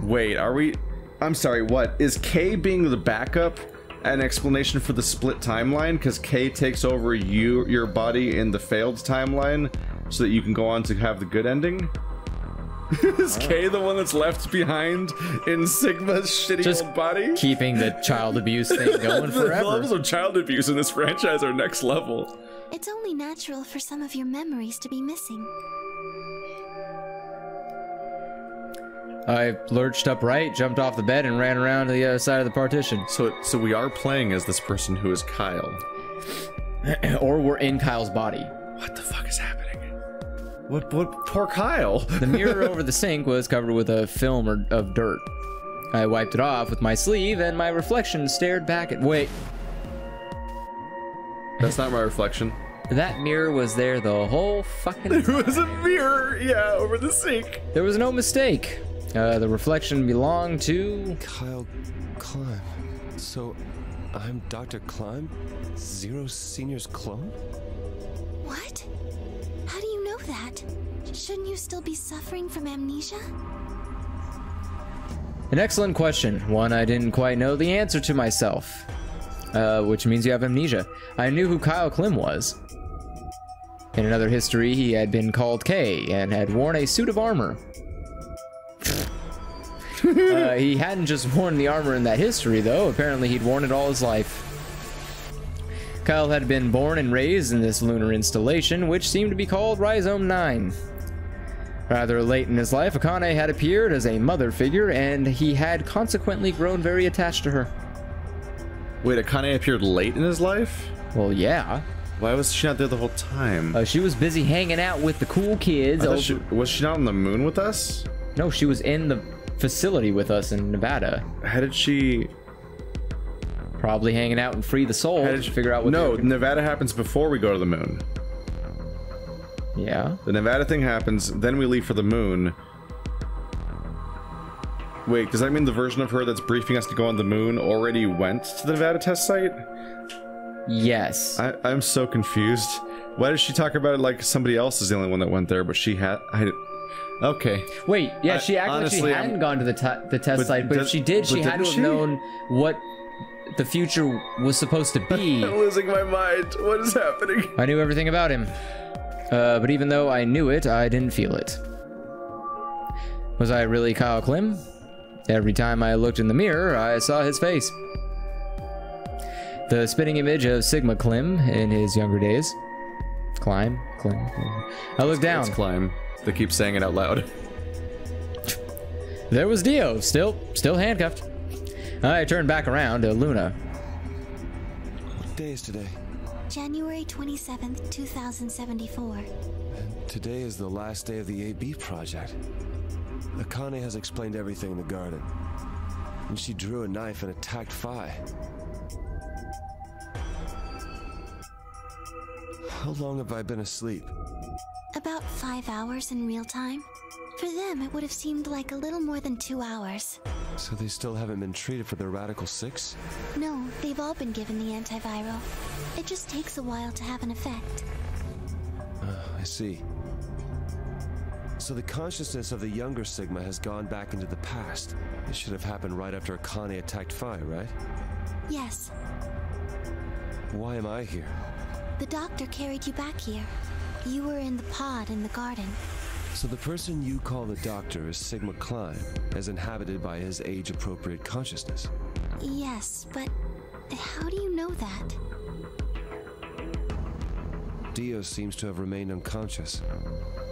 Wait, are we... I'm sorry, what? Is K being the backup an explanation for the split timeline? Because K takes over your body in the failed timeline so that you can go on to have the good ending? Is K the one that's left behind in Sigma's shitty Just old body? Keeping the child abuse thing going The forever. levels of child abuse in this franchise are next level. It's only natural for some of your memories to be missing. I lurched upright, jumped off the bed, and ran around to the other side of the partition. So we are playing as this person who is Kyle. Or we're in Kyle's body. What the fuck is happening? What poor Kyle. The mirror over the sink was covered with a film of dirt. I wiped it off with my sleeve, and my reflection stared back at... Wait. That's not my reflection. That mirror was there the whole fucking time. It was a mirror, yeah, over the sink. There was no mistake. The reflection belonged to... Kyle Climb. So, I'm Dr. Climb? Zero Senior's clone? What? How do you know that? Shouldn't you still be suffering from amnesia? An excellent question. One I didn't quite know the answer to myself. Which means you have amnesia. I knew who Kyle Klim was. In another history, he had been called K and had worn a suit of armor. He hadn't just worn the armor in that history, though. Apparently, he'd worn it all his life. Kyle had been born and raised in this lunar installation, which seemed to be called Rhizome 9. Rather late in his life, Akane had appeared as a mother figure, and he had consequently grown very attached to her. Wait, Akane appeared late in his life? Well, yeah. Why was she not there the whole time? She was busy hanging out with the cool kids. Was she not on the moon with us? No, she was in the facility with us in Nevada. How did she... Probably hanging out in Free the Soul to figure out what... No, Nevada happens before we go to the moon. Yeah. The Nevada thing happens, then we leave for the moon. Wait, does that mean the version of her that's briefing us to go on the moon already went to the Nevada test site? Yes. I'm so confused. Why does she talk about it like somebody else is the only one that went there, but she had... Okay. Wait, yeah, she actually hadn't gone to the test site, but if she did, she had to have known what the future was supposed to be. I'm losing my mind. What is happening? I knew everything about him. But even though I knew it, I didn't feel it. Was I really Kyle Klim? Every time I looked in the mirror, I saw his face. The spitting image of Sigma Klim in his younger days. Climb. I looked down. It's Climb. They keep saying it out loud. There was Dio, still handcuffed. I turned back around to Luna. What day is today? January 27th, 2074. And today is the last day of the AB project. Akane has explained everything in the garden. And she drew a knife and attacked Phi. How long have I been asleep? About 5 hours in real time. For them, it would have seemed like a little more than 2 hours. So they still haven't been treated for their Radical 6? No, they've all been given the antiviral. It just takes a while to have an effect. I see. So the consciousness of the younger Sigma has gone back into the past. This should have happened right after Akane attacked Phi, right? Yes. Why am I here? The doctor carried you back here. You were in the pod in the garden. So the person you call the doctor is Sigma Climb, as inhabited by his age-appropriate consciousness. Yes, but how do you know that? Dio seems to have remained unconscious.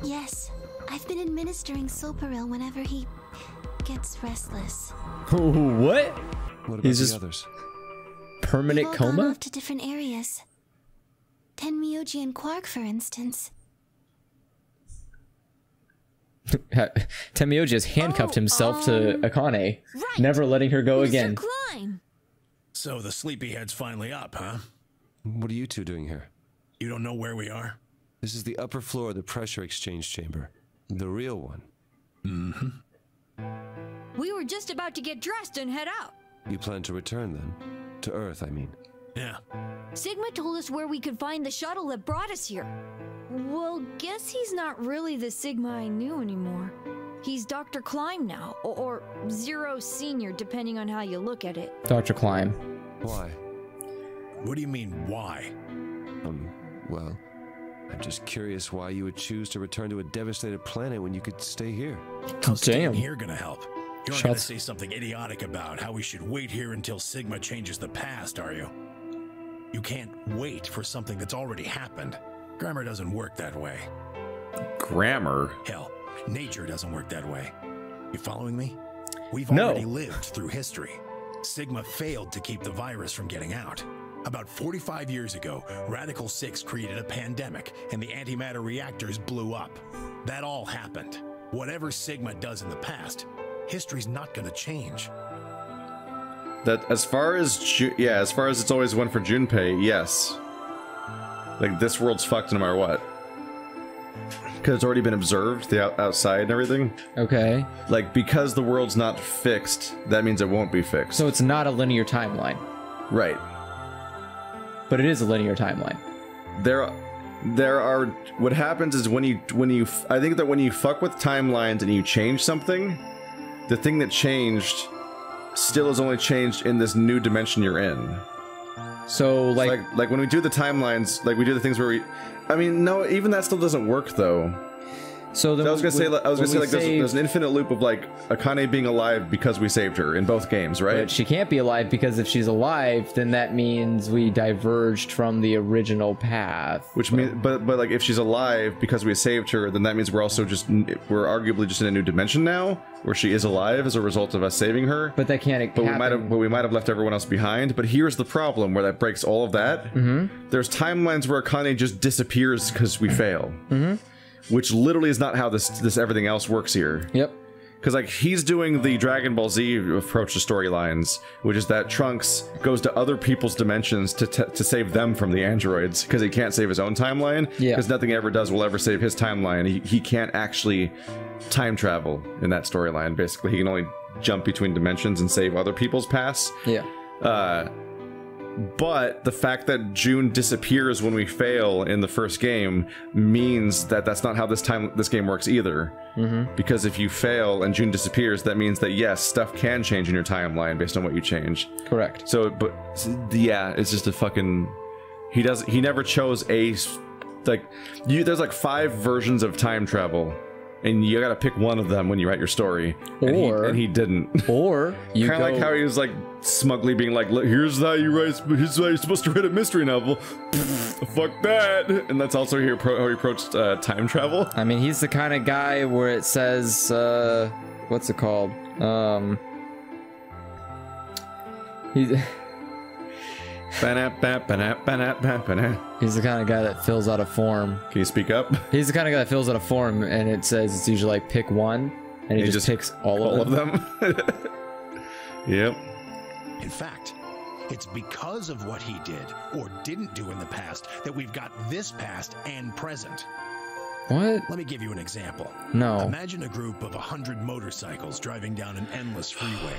Yes, I've been administering Soparil whenever he gets restless. What? What about He's the just others? permanent They've all gone coma? off to different areas. Tenmyoji and Quark, for instance. Tenmyoji has handcuffed himself to Akane, right. never letting her go again. Mr. Klein. So the sleepyhead's finally up, huh? What are you two doing here? You don't know where we are? This is the upper floor of the pressure exchange chamber. The real one. Mm-hmm. We were just about to get dressed and head out. You plan to return then? To Earth, I mean. Yeah. Sigma told us where we could find the shuttle that brought us here. Well, guess he's not really the Sigma I knew anymore. He's Dr. Klein now, or Zero Senior, depending on how you look at it. Dr. Klein. Why? What do you mean, why? Well, I'm just curious why you would choose to return to a devastated planet when you could stay here. How's staying Damn. here gonna help? You aren't gonna say something idiotic about how we should wait here until Sigma changes the past, are you? You can't wait for something that's already happened. Grammar doesn't work that way. Grammar? Hell, nature doesn't work that way. You following me? We've No. already lived through history. Sigma failed to keep the virus from getting out. About 45 years ago, Radical 6 created a pandemic, and the antimatter reactors blew up. That all happened. Whatever Sigma does in the past, history's not gonna change. That as far as as far as it's always one for Junpei, yes. Like this world's fucked no matter what. Because it's already been observed, the outside and everything. Okay. Like because the world's not fixed, that means it won't be fixed. So it's not a linear timeline. Right. But it is a linear timeline. There are what happens is when you I think that when you fuck with timelines and you change something, the thing that changed still is only changed in this new dimension you're in. So like when we do the timelines, like we do the things where we I mean no, even that still doesn't work though. So, I was gonna say there's an infinite loop of like Akane being alive because we saved her in both games, right? But she can't be alive because if she's alive, then that means we diverged from the original path. Which means, but like if she's alive because we saved her, then that means we're arguably just in a new dimension now, where she is alive as a result of us saving her. But that can't happen. We might have left everyone else behind. But here's the problem where that breaks all of that. Mm-hmm. There's timelines where Akane just disappears because we fail. Mm-hmm. Which literally is not how this everything else works here. Yep. Because like he's doing the Dragon Ball Z approach to storylines, which is that Trunks goes to other people's dimensions to save them from the androids because he can't save his own timeline. Yeah. Because nothing he ever does will ever save his timeline. He can't actually time travel in that storyline. Basically, he can only jump between dimensions and save other people's pasts. Yeah. But the fact that June disappears when we fail in the first game means that that's not how this game works either. Mm-hmm. Because if you fail and June disappears, that means that yes, stuff can change in your timeline based on what you change. Correct. So, but yeah, it's just a fucking. He never chose a there's like 5 versions of time travel. And you gotta pick one of them when you write your story. And he didn't. Or you kind of like how he was like smugly being like, here's how you're supposed to write a mystery novel. Fuck that. And that's also how he approached time travel. I mean, he's the kind of guy where it says, what's it called? He's the kind of guy that fills out a form. Can you speak up? He's the kind of guy that fills out a form and it says it's usually like pick one, and he just picks all of them. Yep. In fact, it's because of what he did or didn't do in the past that we've got this past and present. What? Let me give you an example. No. Imagine a group of 100 motorcycles driving down an endless freeway.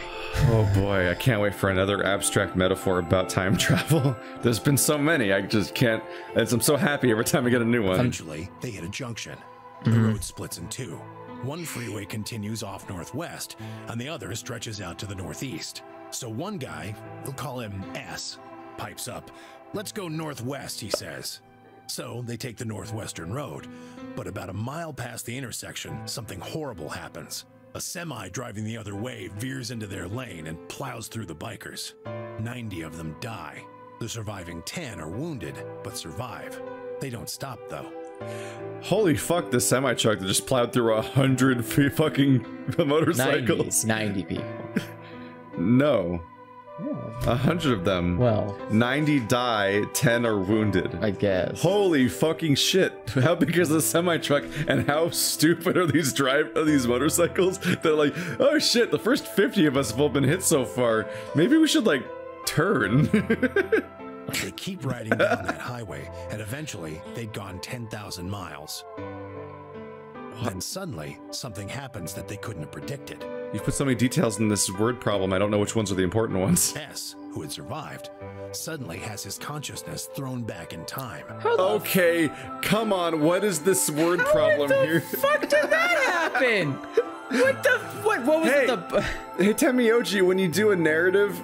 Oh boy, I can't wait for another abstract metaphor about time travel. There's been so many, I just can't. I'm so happy every time I get a new one. Eventually, they hit a junction. The road splits in two. One freeway continues off northwest, and the other stretches out to the northeast. So one guy, we'll call him S, pipes up. Let's go northwest, he says. So they take the northwestern road, but about a mile past the intersection, something horrible happens. A semi driving the other way veers into their lane and plows through the bikers. 90 of them die. The surviving 10 are wounded, but survive. They don't stop though. Holy fuck, this semi-truck that just plowed through 100 fucking motorcycles. 90 people. No. 100 of them. Well, 90 die, 10 are wounded. I guess. Holy fucking shit. How big is the semi-truck and how stupid are these motorcycles? They're like, oh shit, the first 50 of us have all been hit so far. Maybe we should like turn. They keep riding down that highway, and eventually they'd gone 10,000 miles. Then suddenly, something happens that they couldn't have predicted. You've put so many details in this word problem, I don't know which ones are the important ones. S, who had survived, suddenly has his consciousness thrown back in time. Okay, come on, what is this word problem here? Fuck did that happen? What was the... Hey, Temioji, when you do a narrative,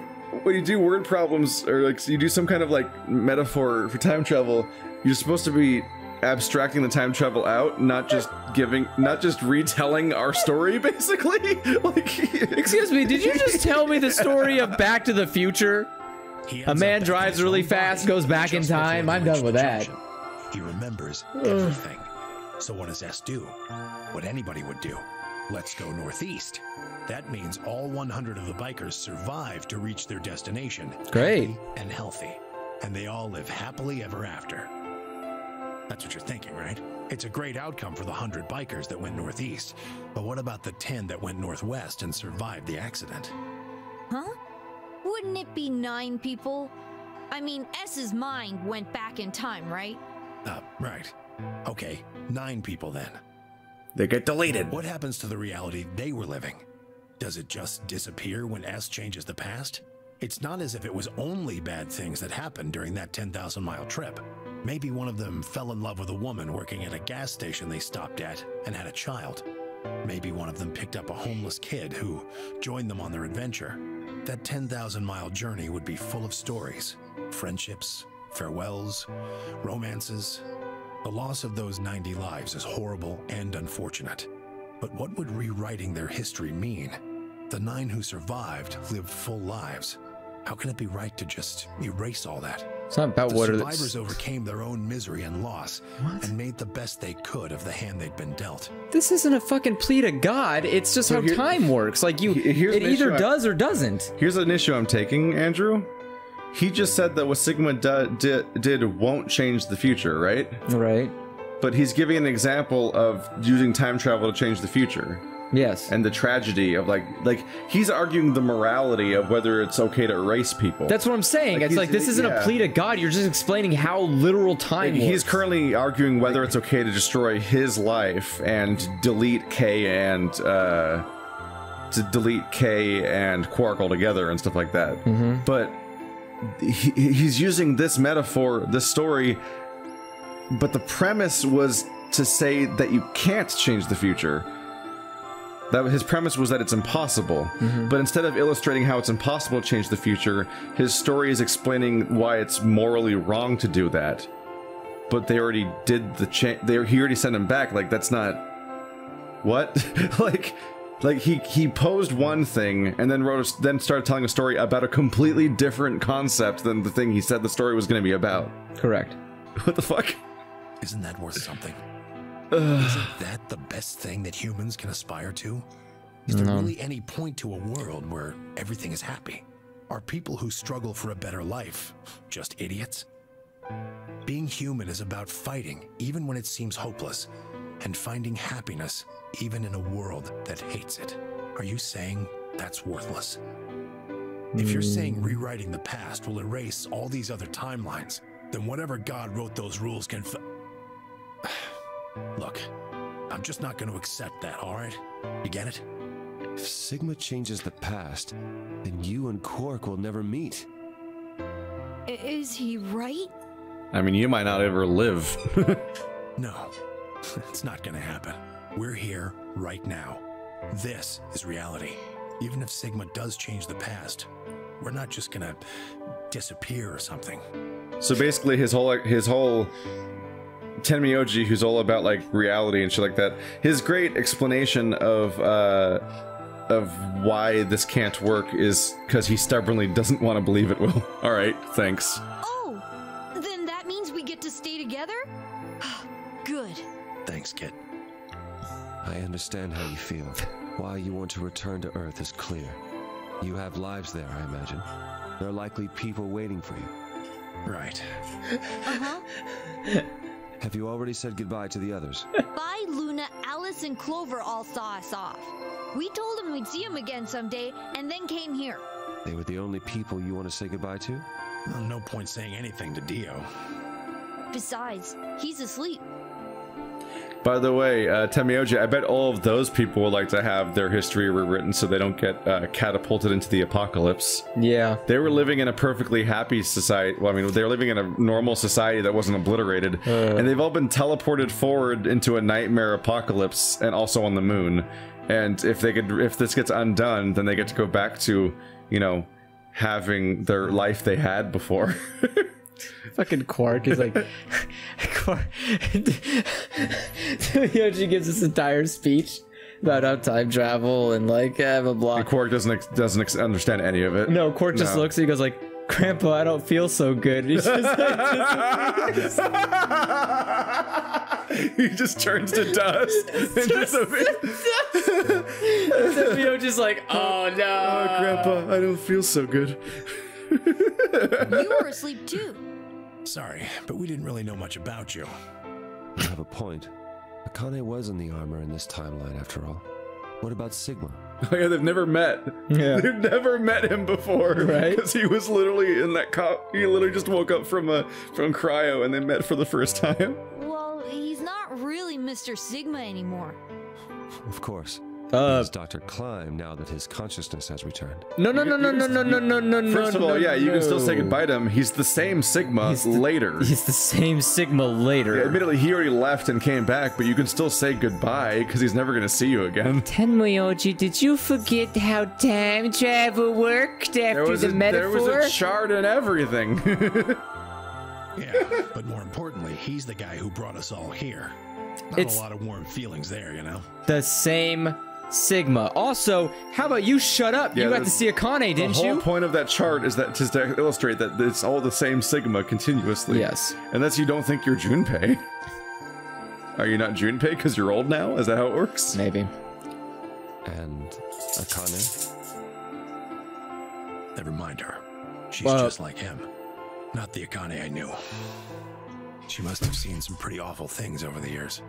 when you do word problems, or like you do some kind of like metaphor for time travel, you're supposed to be abstracting the time travel out, not just retelling our story, basically. Like, excuse me, did you just tell me the story of Back to the Future? A man drives really fast, goes back in time. I'm done with that. He remembers everything. So what does S do? What anybody would do. Let's go northeast. That means all 100 of the bikers survive to reach their destination. Great. Happy and healthy. And they all live happily ever after. That's what you're thinking, right? It's a great outcome for the 100 bikers that went northeast. But what about the 10 that went northwest and survived the accident? Huh? Wouldn't it be 9 people? I mean, S's mind went back in time, right? Right. Okay, 9 people then. They get deleted. What happens to the reality they were living? Does it just disappear when S changes the past? It's not as if it was only bad things that happened during that 10,000-mile trip. Maybe one of them fell in love with a woman working at a gas station they stopped at and had a child. Maybe one of them picked up a homeless kid who joined them on their adventure. That 10,000-mile journey would be full of stories, friendships, farewells, romances. The loss of those 90 lives is horrible and unfortunate. But what would rewriting their history mean? The 9 who survived lived full lives. How can it be right to just erase all that? It's not about the what survivors overcame their own misery and loss and made the best they could of the hand they'd been dealt. This isn't a fucking plea to God. It's just how time works. Like it either does or doesn't. Here's an issue I'm taking, Andrew. He just said that what Sigma did won't change the future, right? Right. But he's giving an example of using time travel to change the future. Yes. And the tragedy of like he's arguing the morality of whether it's okay to erase people. That's what I'm saying. It's like this isn't a plea to God. You're just explaining how literal time works. He's currently arguing whether it's okay to destroy his life and delete K and Quark altogether and stuff like that. Mm-hmm. But he's using this metaphor, this story, but the premise was to say that you can't change the future. That his premise was that it's impossible. Mm-hmm. But instead of illustrating how it's impossible to change the future, his story is explaining why it's morally wrong to do that. But they already did the change. He already sent him back. Like, that's not what. like he posed one thing and then started telling a story about a completely different concept than the thing he said the story was going to be about. Correct. What the fuck? Isn't that worth something? Isn't that the best thing that humans can aspire to? Is there really any point to a world where everything is happy? Are people who struggle for a better life just idiots? Being human is about fighting even when it seems hopeless, and finding happiness even in a world that hates it. Are you saying that's worthless? If you're saying rewriting the past will erase all these other timelines, then whatever God wrote those rules can Look, I'm just not going to accept that, all right? You get it? If Sigma changes the past, then you and Quark will never meet. Is he right? I mean, you might not ever live. No, it's not going to happen. We're here right now. This is reality. Even if Sigma does change the past, we're not just going to disappear or something. So basically, his whole Tenmyoji, who's all about like reality and shit like that, his great explanation of why this can't work is because he stubbornly doesn't want to believe it will. All right, thanks. Oh, then that means we get to stay together? Good. Thanks, kid. I understand how you feel. Why you want to return to Earth is clear. You have lives there, I imagine. There are likely people waiting for you. Right. Uh-huh. Have you already said goodbye to the others? Vi, Luna, Alice, and Clover all saw us off. We told them we'd see him again someday, and then came here. They were the only people you want to say goodbye to? Well, no point saying anything to Dio. Besides, he's asleep. By the way, Temioji, I bet all of those people would like to have their history rewritten so they don't get catapulted into the apocalypse. Yeah. They were living in a perfectly happy society. Well, I mean, they were living in a normal society that wasn't obliterated. And they've all been teleported forward into a nightmare apocalypse and also on the moon. And if this gets undone, then they get to go back to, you know, having their life they had before. Fucking Quark is like, Quark. Yoshi gives this entire speech about how time travel and like blah blah blah. And Quark doesn't understand any of it. No, Quark just looks and he goes like, "Grandpa, I don't feel so good." And he's just like, he just turns to dust. And Yoji's like, "Oh no, oh, Grandpa, I don't feel so good." You were asleep too. Sorry, but we didn't really know much about you. You have a point. Akane was in the armor in this timeline, after all. What about Sigma? Oh yeah, they've never met. Yeah. They've never met him before, right? Because he was literally in that he literally just woke up from cryo and they met for the first time. Well, he's not really Mr. Sigma anymore. Of course. He's Dr. Klein now that his consciousness has returned. No. First of all, yeah, you can still say goodbye to him. He's the same Sigma later. He's the same Sigma later. Yeah, admittedly, he already left and came back, but you can still say goodbye because he's never going to see you again. Tenmyoji, did you forget how time travel worked after the metaphor? There was a chart and everything. Yeah, but more importantly, he's the guy who brought us all here. Not a lot of warm feelings there, you know? The same Sigma. Also, how about you shut up? You got to see Akane, didn't you? The whole point of that chart is that to illustrate that it's all the same Sigma continuously. Yes. Unless you don't think you're Junpei. Are you not Junpei because you're old now? Is that how it works? Maybe. And Akane? Never mind her. She's just like him. Not the Akane I knew. She must have seen some pretty awful things over the years.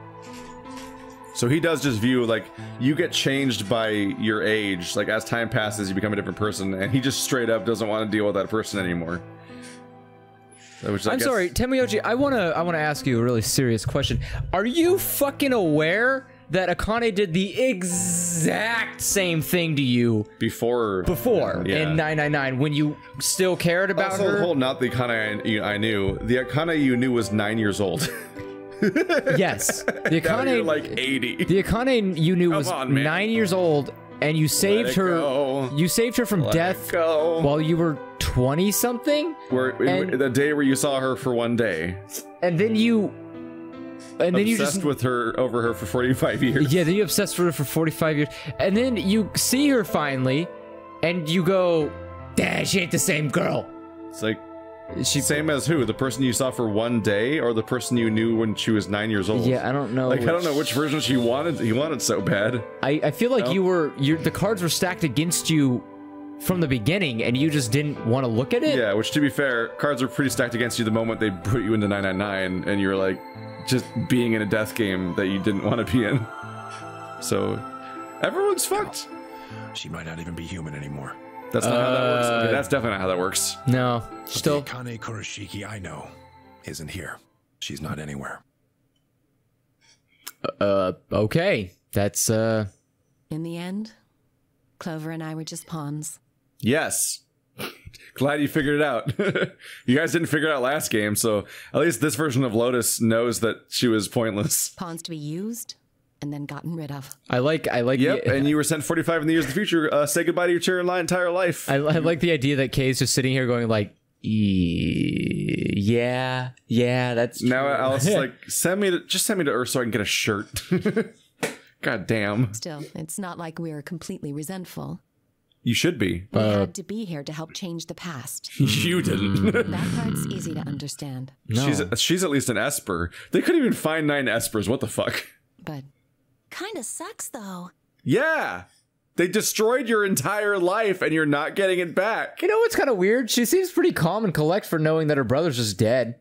So he does just view, like, you get changed by your age. Like, as time passes, you become a different person, and he just straight up doesn't want to deal with that person anymore. I'm sorry, Temioji, I wanna ask you a really serious question. Are you fucking aware that Akane did the exact same thing to you before in 999 when you still cared about also, her? Not the Akane I knew. The Akane you knew was 9 years old. Yes, the Akane now you're like 80. The Akane you knew was 9 years old, and you saved her. Go. You saved her from death while you were 20 something. The day where you saw her for one day, and then you. And then you just with her over her for 45 years. Yeah, then you obsessed with her for 45 years, and then you see her finally, and you go, "Dad, she ain't the same girl." It's like, same as who? The person you saw for one day, or the person you knew when she was 9 years old? Yeah, I don't know. Like, I don't know which version he wanted so bad. I feel like the cards were stacked against you from the beginning, and you just didn't want to look at it. Yeah, which to be fair, cards are pretty stacked against you the moment they put you into 999, and you're like, just being in a death game that you didn't want to be in. So, everyone's fucked. She might not even be human anymore. That's not how that works. I mean, that's definitely not how that works. No, still. The Akane Kurashiki I know isn't here. She's not anywhere. Okay. That's, In the end, Clover and I were just pawns. Yes. Glad you figured it out. You guys didn't figure it out last game, so at least this version of Lotus knows that she was pointless. Pawns to be used and then gotten rid of. I like. Yep, and you were sent 45 in the years of the future. Say goodbye to your entire life. I like the idea that Kay's just sitting here going like, yeah, that's true. Now Alice is like, send me to Earth so I can get a shirt. God damn. Still, it's not like we're completely resentful. You should be. We had to be here to help change the past. You didn't. That part's easy to understand. No. She's at least an Esper. They couldn't even find 9 Espers. What the fuck? But kinda sucks though. Yeah. They destroyed your entire life and you're not getting it back. You know what's kind of weird? She seems pretty calm and collect for knowing that her brother's just dead.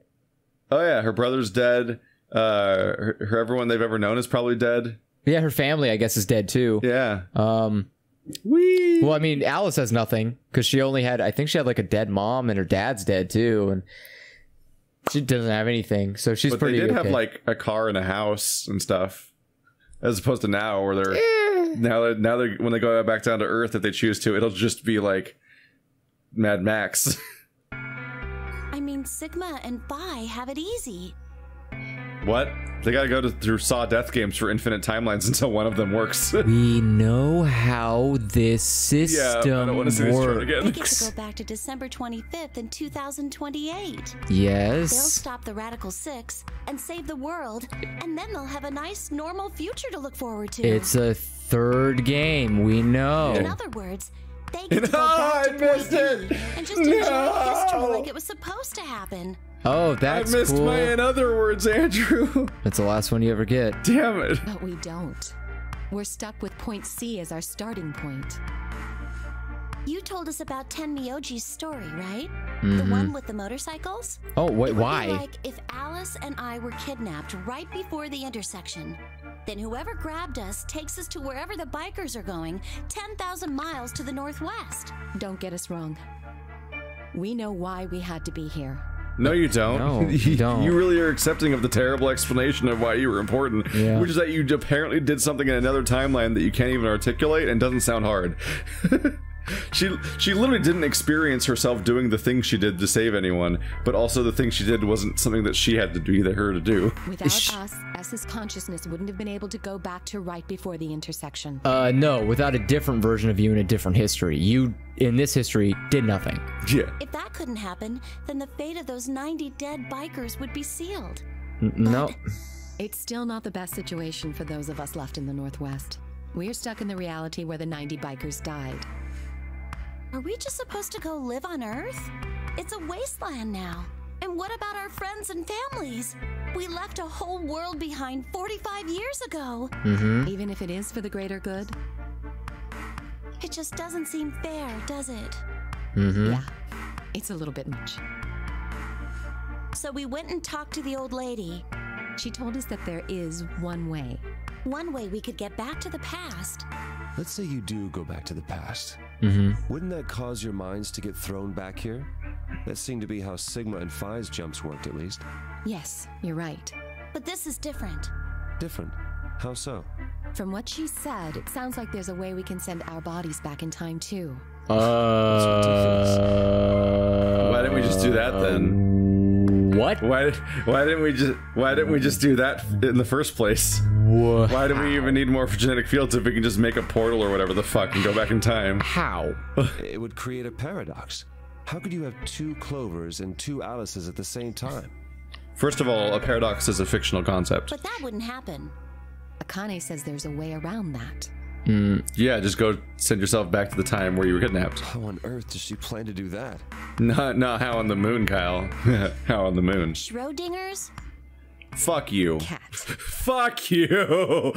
Oh yeah, her brother's dead. Her everyone they've ever known is probably dead. Yeah, her family, I guess, is dead too. Yeah. Wee. Well, I mean, Alice has nothing because she only had, I think she had like a dead mom and her dad's dead too, and she doesn't have anything, so she's pretty. They did okay. have like a car and a house and stuff, as opposed to now where they're now they when they go back down to Earth, if they choose to, it'll just be like Mad Max. I mean, Sigma and Phi have it easy. What? They gotta go through Saw Death games for infinite timelines until one of them works. We know how this system I don't want to see this chart again. They get to go back to December 25th in 2028. Yes. They'll stop the Radical Six and save the world, and then they'll have a nice, normal future to look forward to. It's a third game, we know. In other words, they get to go back to point B and just enjoy history like it was supposed to happen. Oh, that's I missed cool. my in other words, Andrew. That's the last one you ever get. Damn it. But we don't. We're stuck with point C as our starting point. You told us about Tenmyoji's story, right? The one with the motorcycles? Oh, wait, It would be why? like if Alice and I were kidnapped right before the intersection. Then whoever grabbed us takes us to wherever the bikers are going, 10,000 miles to the northwest. Don't get us wrong. We know why we had to be here. No, you don't. No, you don't. You really are accepting of the terrible explanation of why you were important, Yeah. which is that you apparently did something in another timeline that you can't even articulate and doesn't sound hard. She literally didn't experience herself doing the thing she did to save anyone, but also the thing she did wasn't something that she had to be her to do. Without us, S's consciousness wouldn't have been able to go back to right before the intersection. No, without a different version of you in a different history. You, in this history, did nothing. Yeah. If that couldn't happen, then the fate of those 90 dead bikers would be sealed. No. It's still not the best situation for those of us left in the Northwest. We're stuck in the reality where the 90 bikers died. Are we just supposed to go live on Earth? It's a wasteland now. And what about our friends and families? We left a whole world behind 45 years ago. Even if it is for the greater good? It just doesn't seem fair, does it? Yeah, it's a little bit much. So we went and talked to the old lady. She told us that there is one way. One way we could get back to the past. Let's say you do go back to the past. Wouldn't that cause your minds to get thrown back here? That seemed to be how Sigma and Phi's jumps worked, at least. Yes, you're right. But this is different. Different. How so? From what she said, it sounds like there's a way we can send our bodies back in time too. Why didn't we just do that then? What? Why didn't we just do that in the first place? What? Why do we even need more genetic fields if we can just make a portal or whatever the fuck and go back in time? How? It would create a paradox. How could you have two Clovers and two Alices at the same time? First of all, a paradox is a fictional concept. But that wouldn't happen. Akane says there's a way around that. Yeah, just go send yourself back to the time where you were kidnapped. How on earth does she plan to do that? Not how on the moon, Kyle. How on the moon? Schrodinger's? Fuck you. Cat. Fuck you.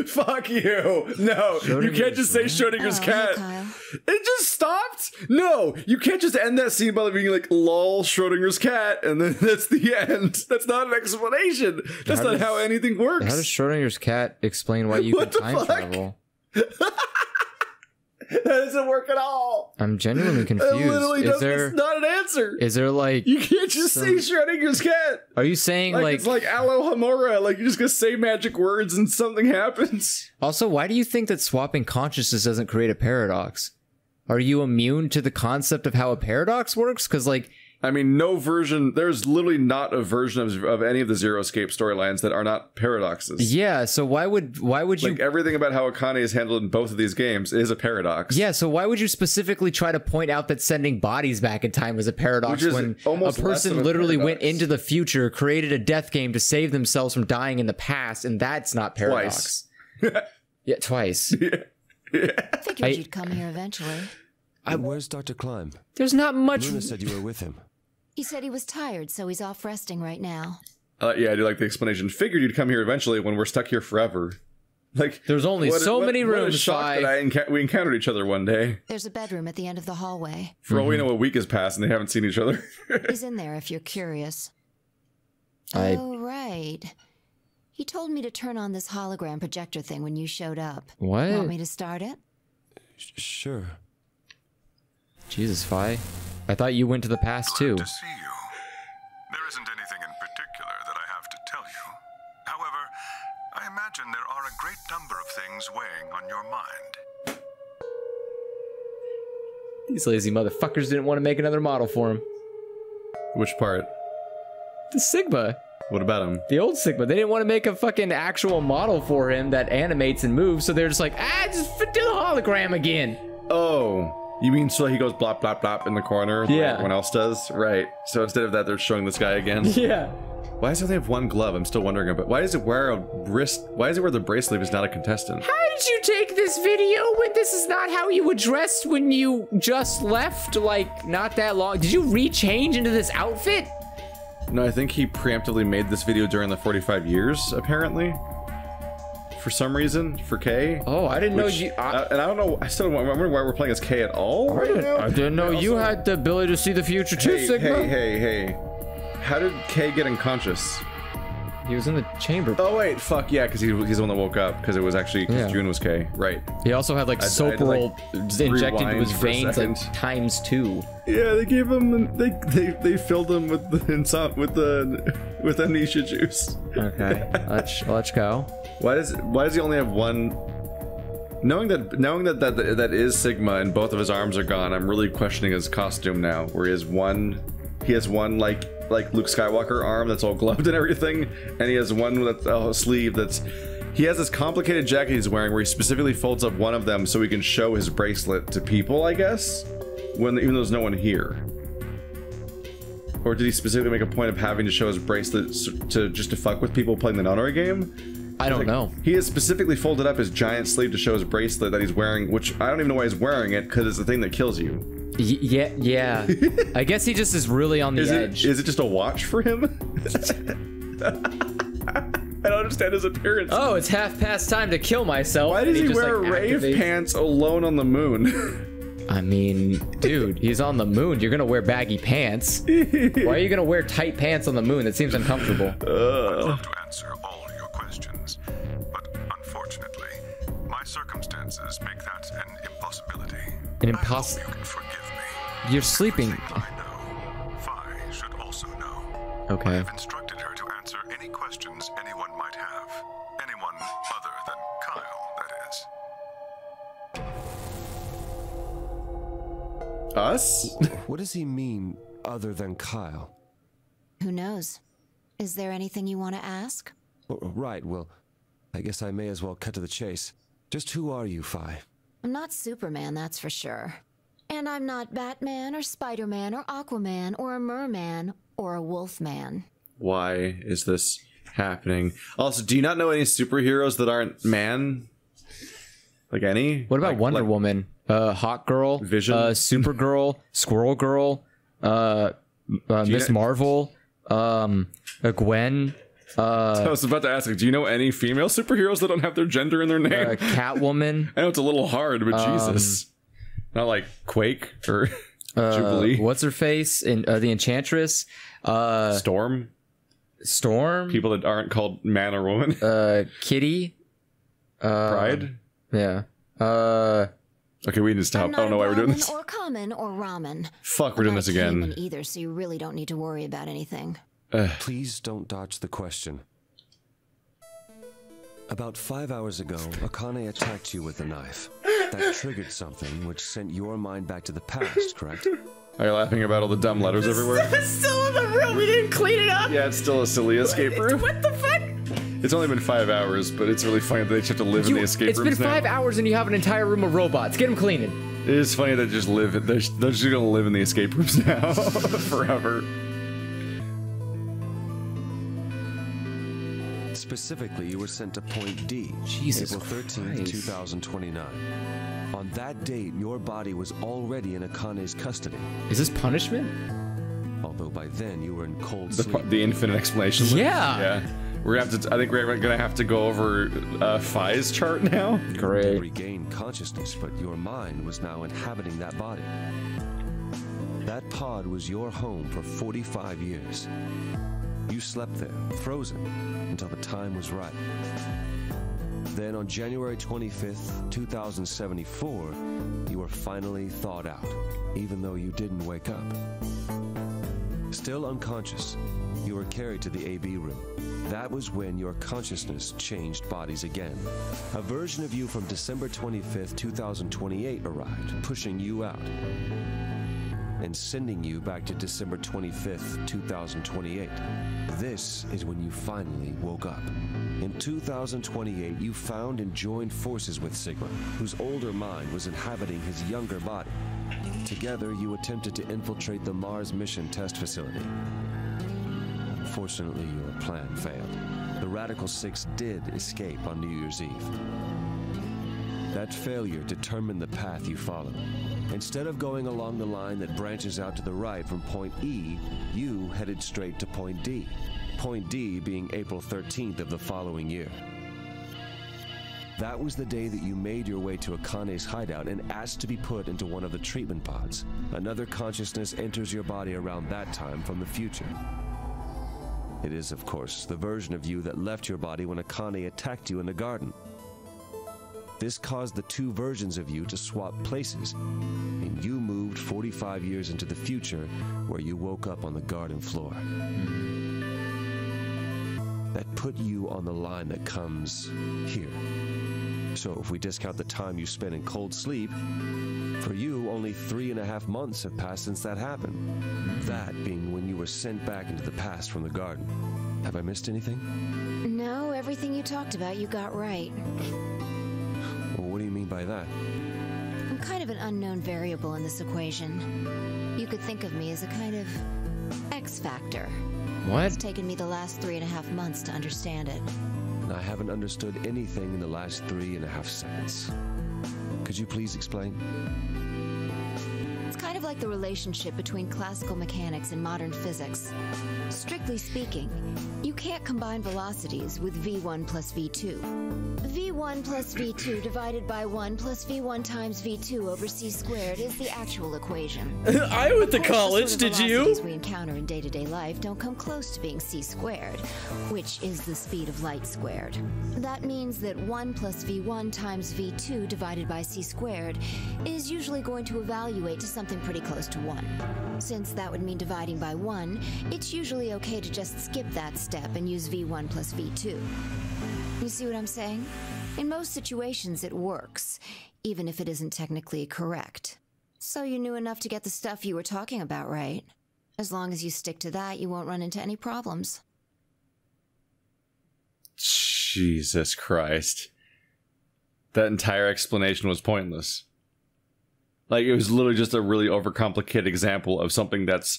Fuck you. No, you can't just say Schrodinger's cat. Kyle. It just stopped? No, you can't just end that scene by being like, lol, Schrodinger's cat, and then that's the end. That's not an explanation. That's not how anything works. How does Schrodinger's cat explain why you What can the time fuck? travel? That doesn't work at all. I'm genuinely It confused. literally Is doesn't. there It's not an answer. is there like You can't just say Schrodinger's cat. Are you saying Like, like it's like Alohomora. Like, you're just gonna say magic words and something happens. also why do you think that swapping consciousness doesn't create a paradox? Are you immune to the concept of how a paradox works? Because like I mean, no version. There's literally not a version of any of the Zero Escape storylines that are not paradoxes. yeah, so why would you Like, everything about how Akane is handled in both of these games is a paradox. yeah, so why would you specifically try to point out that sending bodies back in time is a paradox Which is when a almost less person of a literally went paradox. into the future, created a death game to save themselves from dying in the past, and that's not paradox. Yeah, twice. Figured you'd come here eventually. Where's Dr. Klein? There's not much. Luna said you were with him. He said he was tired, so he's off resting right now. Yeah, I do like the explanation. Figured you'd come here eventually when we're stuck here forever. Like, There's only so many What a rooms, shock that we encountered each other one day. There's a bedroom at the end of the hallway. For all we know, a week has passed and they haven't seen each other. He's in there if you're curious. I- Oh, right. He told me to turn on this hologram projector thing when you showed up. What? Want me to start it? Sure. Jesus, Fi. I thought you went to the past too. To see you. There isn't anything in particular that I have to tell you. However, I imagine there are a great number of things weighing on your mind. These lazy motherfuckers didn't want to make another model for him. Which part? The Sigma. What about him? The old Sigma. They didn't want to make a fucking actual model for him that animates and moves, so they're just like, just do the hologram again. Oh. You mean so he goes blop, blop, blop in the corner? Like Yeah. everyone else does? Right. So instead of that, they're showing this guy again? Yeah. Why does he only have one glove? I'm still wondering about. Why does it wear a wrist? Why does it wear the bracelet if he's not a contestant? How did you take this video when this is not how you were dressed when you just left, like, not that long? Did you rechange into this outfit? No, I think he preemptively made this video during the 45 years, apparently. For some reason, for Kay. Oh, I didn't know you... and I don't know, I still don't remember why we're playing as Kay at all right now. I didn't know you had the ability to see the future too, Sigma. Hey. How did Kay get unconscious? He was in the chamber. Oh, wait, fuck, yeah, because he's the one that woke up, because it was actually, because June was Kay, right. He also had, like, Soprol injected into his veins, like, ×2. Yeah, they gave him, they filled him with with amnesia juice. Okay, let's go. Why does he only have one? Knowing that is Sigma and both of his arms are gone, I'm really questioning his costume now. Where he has one like Luke Skywalker arm that's all gloved and everything, and he has one that's a sleeve that's. He has this complicated jacket he's wearing where he specifically folds up one of them so he can show his bracelet to people, I guess, even though there's no one here. Or did he specifically make a point of having to show his bracelet just to fuck with people playing the Nonary game? I don't know. He has specifically folded up his giant sleeve to show his bracelet that he's wearing, which I don't even know why he's wearing it, because it's the thing that kills you. Yeah. I guess he just is really on the edge. Is it just a watch for him? I don't understand his appearance. Oh, it's half past time to kill myself. Why does he just, wear like, rave activates. pants alone on the moon? I mean, dude, he's on the moon. You're gonna wear baggy pants. Why are you gonna wear tight pants on the moon? That seems uncomfortable. I'd love to answer all your questions, but unfortunately, my circumstances make that an impossibility. An I hope you can forgive me. You're sleeping. I know. Fi should also know. Okay. I've instructed her to answer any questions anyone might have. Anyone other than Kyle, that is. Us? What does he mean, other than Kyle? Who knows? Is there anything you want to ask? Oh, right, well, I guess I may as well cut to the chase. Just who are you, Fi? I'm not Superman, that's for sure. And I'm not Batman or Spider-Man or Aquaman or a Merman or a Wolfman. Why is this happening? Also, do you not know any superheroes that aren't man? Like any? What about Wonder Woman? Hawk Girl, Vision, Supergirl, Squirrel Girl, Miss Marvel, Gwen. I was about to ask, do you know any female superheroes that don't have their gender in their name? Catwoman. I know it's a little hard, but Jesus. Not like Quake or Jubilee. What's her face? In the Enchantress. Storm. People that aren't called man or woman. Kitty. Pride. Yeah. Okay, we need to stop. I don't know why we're doing this. Or common or ramen. Fuck, we're doing this again. Human either, so you really don't need to worry about anything. Please don't dodge the question. About 5 hours ago, Akane attacked you with a knife. That triggered something which sent your mind back to the past, correct? Are you laughing about all the dumb letters everywhere? It's still in the room. We didn't clean it up. Yeah, it's still a silly escape room. What the fuck? It's only been 5 hours, but it's really funny that they just have to live in the escape It's rooms been now. 5 hours and you have an entire room of robots. Get them cleaning. It is funny that they just live. They're just gonna live in the escape rooms now forever. Specifically, you were sent to Point D, Jesus April 13th, Christ. 2029. On that date, your body was already in Akane's custody. Is this punishment? Although by then you were in cold sleep. The infinite explanation. Yeah. We're gonna have to. I think we're gonna have to go over Phi's chart now. You regained consciousness, but your mind was now inhabiting that body. That pod was your home for 45 years. You slept there, frozen, until the time was right. Then on January 25th, 2074, you were finally thawed out, even though you didn't wake up. Still unconscious, you were carried to the AB room. That was when your consciousness changed bodies again. A version of you from December 25th, 2028 arrived, pushing you out and sending you back to December 25th, 2028. This is when you finally woke up. In 2028, you found and joined forces with Sigma, whose older mind was inhabiting his younger body. Together, you attempted to infiltrate the Mars mission test facility. Unfortunately, your plan failed. The Radical Six did escape on New Year's Eve. That failure determined the path you followed. Instead of going along the line that branches out to the right from point E, you headed straight to point D. Point D being April 13th of the following year. That was the day that you made your way to Akane's hideout and asked to be put into one of the treatment pods. Another consciousness enters your body around that time from the future. It is, of course, the version of you that left your body when Akane attacked you in the garden. This caused the two versions of you to swap places, and you moved 45 years into the future, where you woke up on the garden floor. That put you on the line that comes here. So if we discount the time you spent in cold sleep, for you, only 3.5 months have passed since that happened. That being when you were sent back into the past from the garden. Have I missed anything? No, everything you talked about you got right. Well, what do you mean by that? I'm kind of an unknown variable in this equation. You could think of me as a kind of X factor. What? It's taken me the last 3.5 months to understand it. I haven't understood anything in the last 3.5 seconds. Could you please explain? It's kind of like the relationship between classical mechanics and modern physics. Strictly speaking, you can't combine velocities with v1 plus v2. v1 plus v2 divided by 1 plus v1 times v2 over c squared is the actual equation. I went to college, did you? The velocities we encounter in day-to-day life don't come close to being c squared, which is the speed of light squared. That means that 1 plus v1 times v2 divided by c squared is usually going to evaluate to something pretty close to 1. Since that would mean dividing by 1, it's usually okay to just skip that step and use v1 plus v2. You see what I'm saying? In most situations it works, even if it isn't technically correct. So you knew enough to get the stuff you were talking about right. As long as you stick to that, you won't run into any problems. Jesus Christ. That entire explanation was pointless. Like, it was literally just a really overcomplicated example of something that's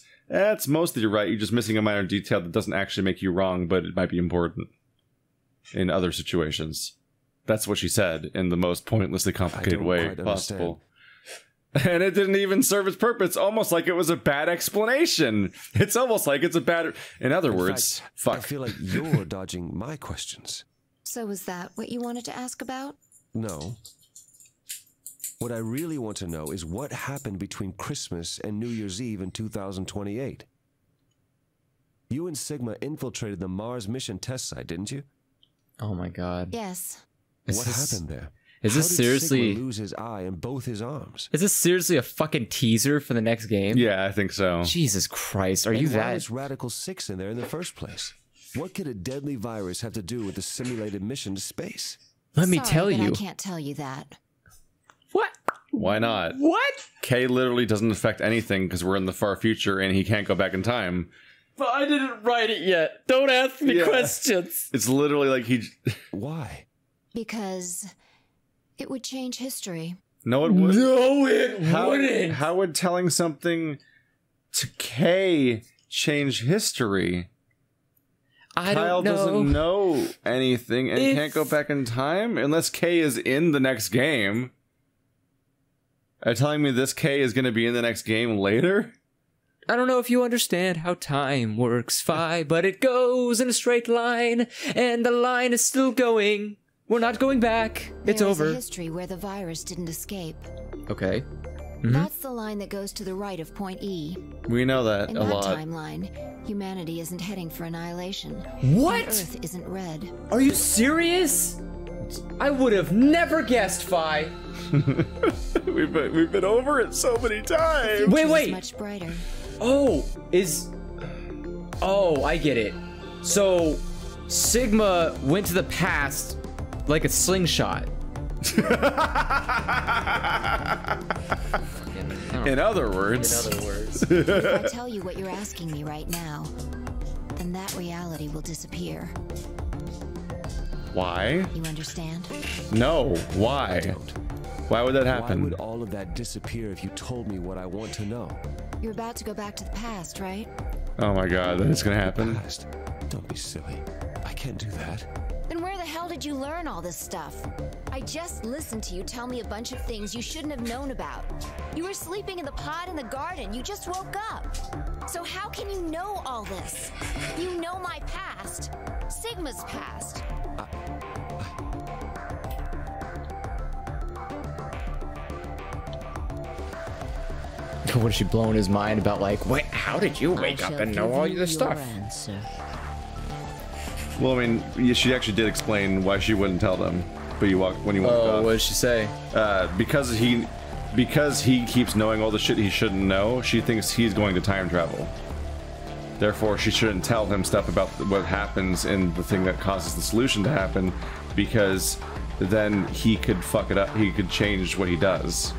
mostly right. You're just missing a minor detail that doesn't actually make you wrong, but it might be important in other situations. That's what she said in the most pointlessly complicated way possible. And it didn't even serve its purpose, almost like it was a bad explanation. It's almost like it's a bad... In other words, fuck. I feel like you're dodging my questions. So was that what you wanted to ask about? No. What I really want to know is what happened between Christmas and New Year's Eve in 2028. You and Sigma infiltrated the Mars mission test site, didn't you? Oh my god. Yes. What happened there? Is this seriously... How did Sigma lose his eye and both his arms? Is this seriously a fucking teaser for the next game? Yeah, I think so. Jesus Christ, are you that... Why was Radical 6 in there in the first place? What could a deadly virus have to do with the simulated mission to space? Let me tell you. I can't tell you that. What? Why not? What? K literally doesn't affect anything because we're in the far future and he can't go back in time. But I didn't write it yet. Don't ask me questions. It's literally like he... Why? Because it would change history. No, it wouldn't. No, it wouldn't. How would telling something to K change history? Kyle doesn't know anything and can't go back in time unless K is in the next game. Are you telling me this K is going to be in the next game later? don't know if you understand how time works, Phi, but it goes in a straight line, and the line is still going. We're not going back. It's over. There's a history where the virus didn't escape. Okay. That's the line that goes to the right of Point E. We know that In a that lot. timeline, humanity isn't heading for annihilation. What? And Earth isn't red. Are you serious? I would have never guessed, Phi. we've been over it so many times. Wait. Much brighter. Oh, I get it. So, Sigma went to the past like a slingshot. In other words. If I tell you what you're asking me right now, then that reality will disappear. Why? You understand? No. Why? Why would that happen? Why would all of that disappear if you told me what I want to know? You're about to go back to the past, right? Oh my god, that is gonna happen. Past. Don't be silly. I can't do that. Then where the hell did you learn all this stuff? I just listened to you tell me a bunch of things you shouldn't have known about. You were sleeping in the pod in the garden. You just woke up. So how can you know all this? You know my past. Sigma's past. What is she blowing his mind about? Like, wait, how did you wake up and know all this stuff? Well, I mean, she actually did explain why she wouldn't tell them. But when you woke up. What did she say? Because he keeps knowing all the shit he shouldn't know, she thinks he's going to time travel. Therefore, she shouldn't tell him stuff about what happens in the thing that causes the solution to happen, because then he could fuck it up. He could change what he does.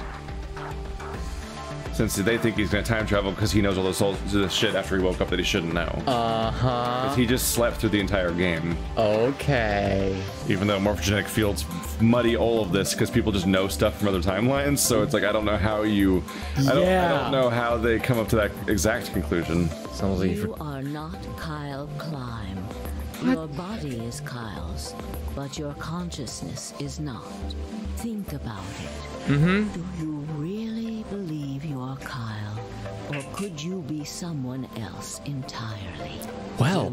Since they think he's going to time travel because he knows all this shit after he woke up that he shouldn't know. Because he just slept through the entire game. Okay. Even though morphogenetic fields muddy all of this because people just know stuff from other timelines, so it's like I don't know how you. I don't know how they come up to that exact conclusion. You are not Kyle Climb. Your body is Kyle's, but your consciousness is not. Think about it. Do you really believe you are Kyle, or could you be someone else entirely? Well,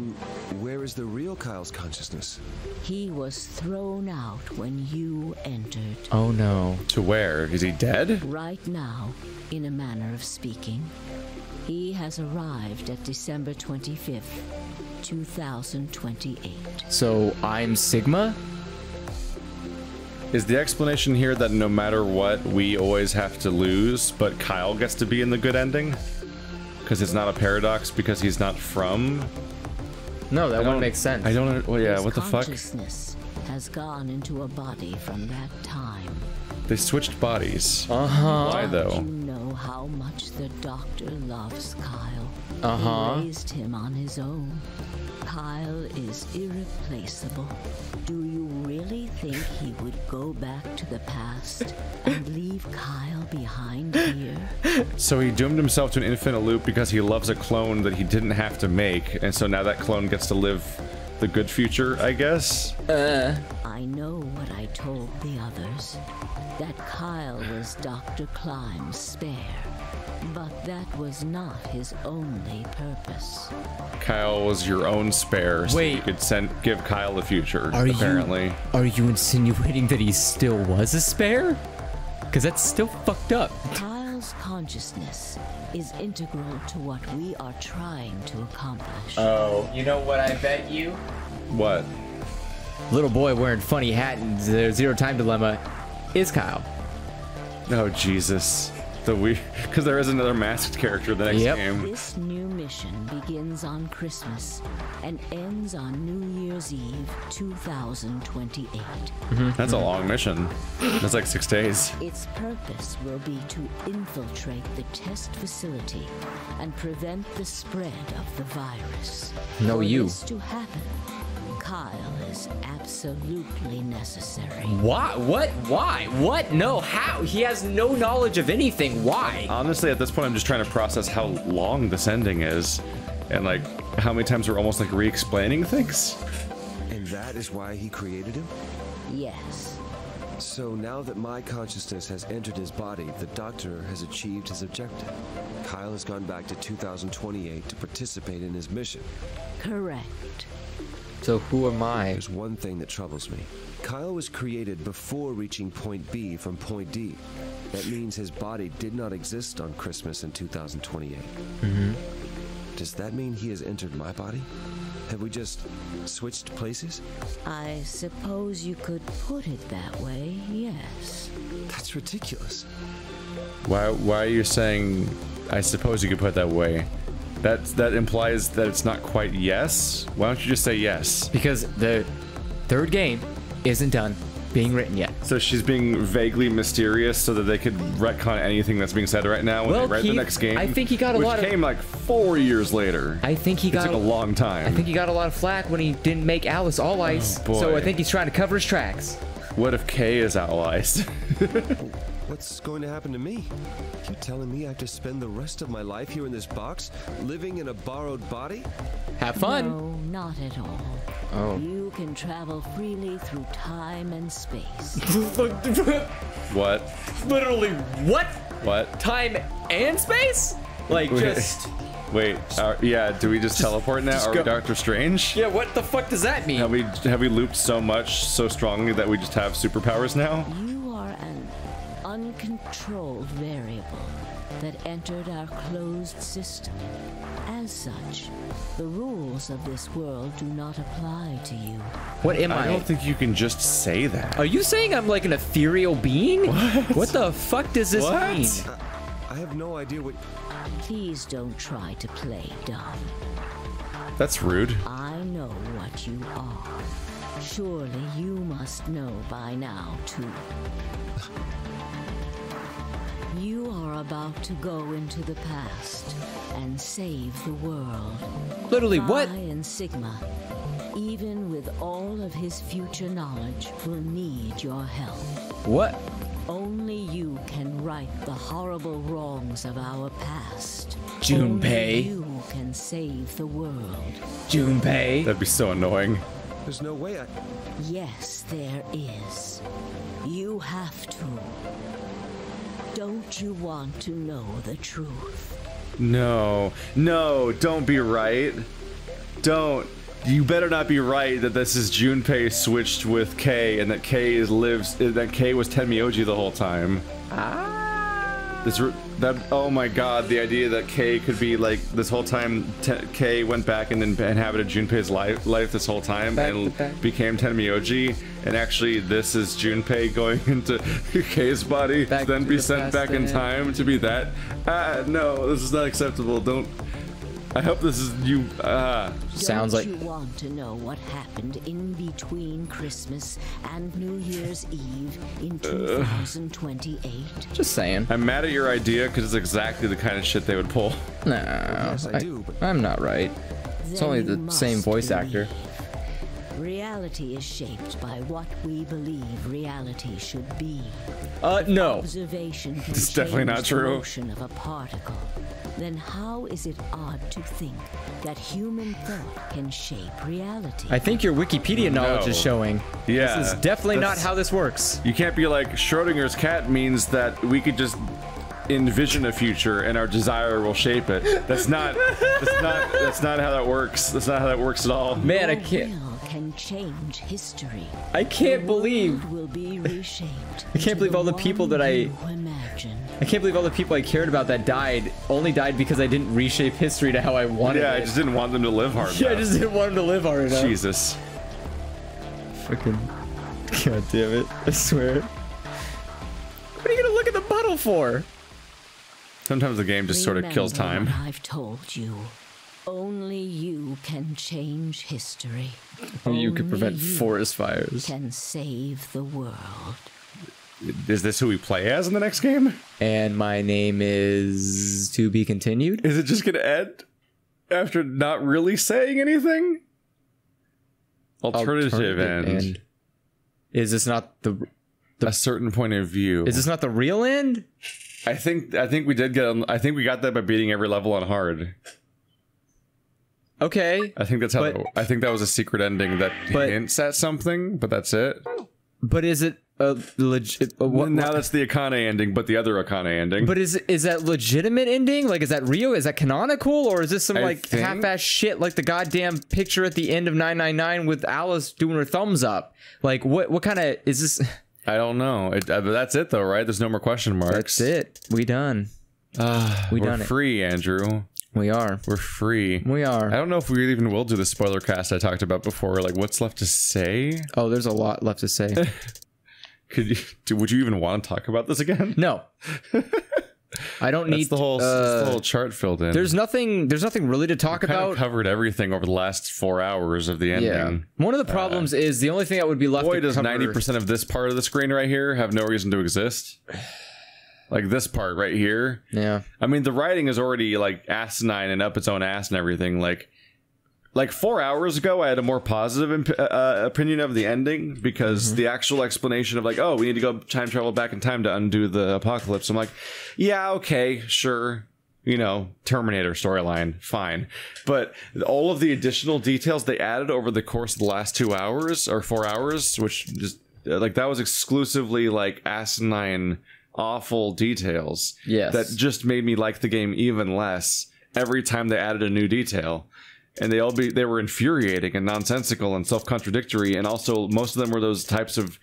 where is the real Kyle's consciousness? He was thrown out when you entered. Oh no. To where? Is he dead? Right now, in a manner of speaking, he has arrived at December 25th, 2028. So I'm Sigma? Is the explanation here that no matter what, we always have to lose, but Kyle gets to be in the good ending? Because it's not a paradox because he's not from? No, that wouldn't make sense. I don't. Well, yeah. What the fuck? Consciousness has gone into a body from that time. They switched bodies. Why though? You know how much the doctor loves Kyle. He raised him on his own. Kyle is irreplaceable. Do you really think he would go back to the past and leave Kyle behind here? So he doomed himself to an infinite loop because he loves a clone that he didn't have to make, and so now that clone gets to live the good future, I guess? I know what I told the others. That Kyle was Dr. Climb's spare. But that was not his only purpose. Kyle was your own spare, so Wait. you could give Kyle the future, Are apparently. Are you insinuating that he still was a spare? Because that's still fucked up. Kyle's consciousness is integral to what we are trying to accomplish. Oh, you know what I bet you? What? Little boy wearing funny hat in the Zero Time Dilemma is Kyle. Oh, Jesus. Because there is another masked character in the next game. This new mission begins on Christmas and ends on New Year's Eve 2028. That's a long mission. That's like 6 days. Its purpose will be to infiltrate the test facility and prevent the spread of the virus. No, For you. this to happen, Kyle is absolutely necessary. Why? What? Why? What? No, how? He has no knowledge of anything. Why? Honestly, at this point, I'm just trying to process how long this ending is. And like, how many times we're almost like re-explaining things. And that is why he created him? Yes. So now that my consciousness has entered his body, the doctor has achieved his objective. Kyle has gone back to 2028 to participate in his mission. Correct. So who am I? There's one thing that troubles me. Kyle was created before reaching point B from point D. That means his body did not exist on Christmas in 2028. Does that mean he has entered my body? Have we just switched places? I suppose you could put it that way, yes. That's ridiculous. Why are you saying, I suppose you could put it that way? That implies that it's not quite yes? Why don't you just say yes? Because the third game isn't done being written yet. So she's being vaguely mysterious so that they could retcon anything that's being said right now when they write the next game. I think he got a lot of... Which came like 4 years later. I think he got... It took a long time. I think he got a lot of flack when he didn't make Alice all ice. Oh, boy. So I think he's trying to cover his tracks. What if Kay is allies? What's going to happen to me? You telling me I have to spend the rest of my life here in this box, living in a borrowed body? Have fun. No, not at all. Oh. You can travel freely through time and space. What? Literally, what? What? Time and space? Like, just... Wait, yeah, do we just teleport now? Are we Doctor Strange? Yeah, what the fuck does that mean? Have we looped so much, so strongly that we just have superpowers now? You are an uncontrolled variable that entered our closed system. As such, the rules of this world do not apply to you. What am I? I don't think you can just say that. Are you saying I'm like an ethereal being? What the fuck does this mean? I have no idea what... Please don't try to play dumb. That's rude. I know what you are. Surely you must know by now, too. You are about to go into the past and save the world. Literally, what? Phi and Sigma, even with all of his future knowledge, will need your help. What? Only you can right the horrible wrongs of our past. Junpei. Only you can save the world. Junpei. That'd be so annoying. There's no way I... Yes, there is. You have to. Don't you want to know the truth? No, don't be right. Don't. You better not be right that this is Junpei switched with Kay and that Kay that Kay was Tenmyoji the whole time. Oh my god, the idea that Kay could be like this whole time. Kay went back and inhabited Junpei's life this whole time and became Tenmyoji, and actually this is Junpei going into Kay's body to then be sent back in time to be that. No, this is not acceptable. Don't. I hope this is you. Sounds like. Don't you want to know what happened in between Christmas and New Year's Eve in 2028? Just saying. I'm mad at your idea because it's exactly the kind of shit they would pull. No, yes, I do, but... I'm not right. It's only the same voice actor. Reality is shaped by what we believe reality should be. No. Observation can It's definitely not true. The motion of a particle. Then how is it odd to think that human thought can shape reality? I think your Wikipedia knowledge is showing. Yeah. This is definitely not how this works. You can't be like, Schrodinger's cat means that we could just envision a future and our desire will shape it. That's not how that works. That's not how that works at all. Man, I can't. Can change history. I can't believe. Will be reshaped. I can't believe all the people that I can't believe all the people I cared about that died only died because I didn't reshape history to how I wanted it. Yeah, I just didn't want them to live hard enough. I just didn't want them to live hard enough. Jesus. Fucking. God damn it. I swear. What are you gonna look at the bottle for? Sometimes the game just sort of kills time. What I've told you. Only you can change history. You could prevent forest fires. Can save the world. Is this who we play as in the next game? And my name is to be continued. Is it just gonna end after not really saying anything? Alternative end. Is this not the a certain point of view? Is this not the real end? I think we did get. I think we got that by beating every level on hard. Okay. I think that's how. I think that was a secret ending that hints at something, but that's it. But is it Now that's the Akane ending, but the other Akane ending. But is that legitimate ending? Like, is that real? Is that canonical, or is this some half-ass shit like the goddamn picture at the end of 999 with Alice doing her thumbs up? Like, what kind of is this? I don't know. That's it though, right? There's no more question marks. That's it. We done. We're free, Andrew. We are. We're free. We are. I don't know if we even will do the spoiler cast I talked about before. Like, what's left to say? Oh, there's a lot left to say. Would you even want to talk about this again? No. I don't need the whole chart filled in. There's nothing really to talk about. Kind of covered everything over the last 4 hours of the ending. Yeah. One of the problems is the only thing that would be left boy, to does cover... 90% of this part of the screen right here have no reason to exist. Like this part right here. Yeah. I mean, the writing is already like asinine and up its own ass and everything. Like 4 hours ago, I had a more positive opinion of the ending because the actual explanation of like, oh, we need to go time travel back in time to undo the apocalypse. I'm like, yeah, okay, sure. You know, Terminator storyline, fine. But all of the additional details they added over the course of the last 2 hours or 4 hours, which just like that was exclusively like asinine, awful details. Yes. That just made me like the game even less every time they added a new detail. And they were infuriating and nonsensical and self-contradictory, and also most of them were those types of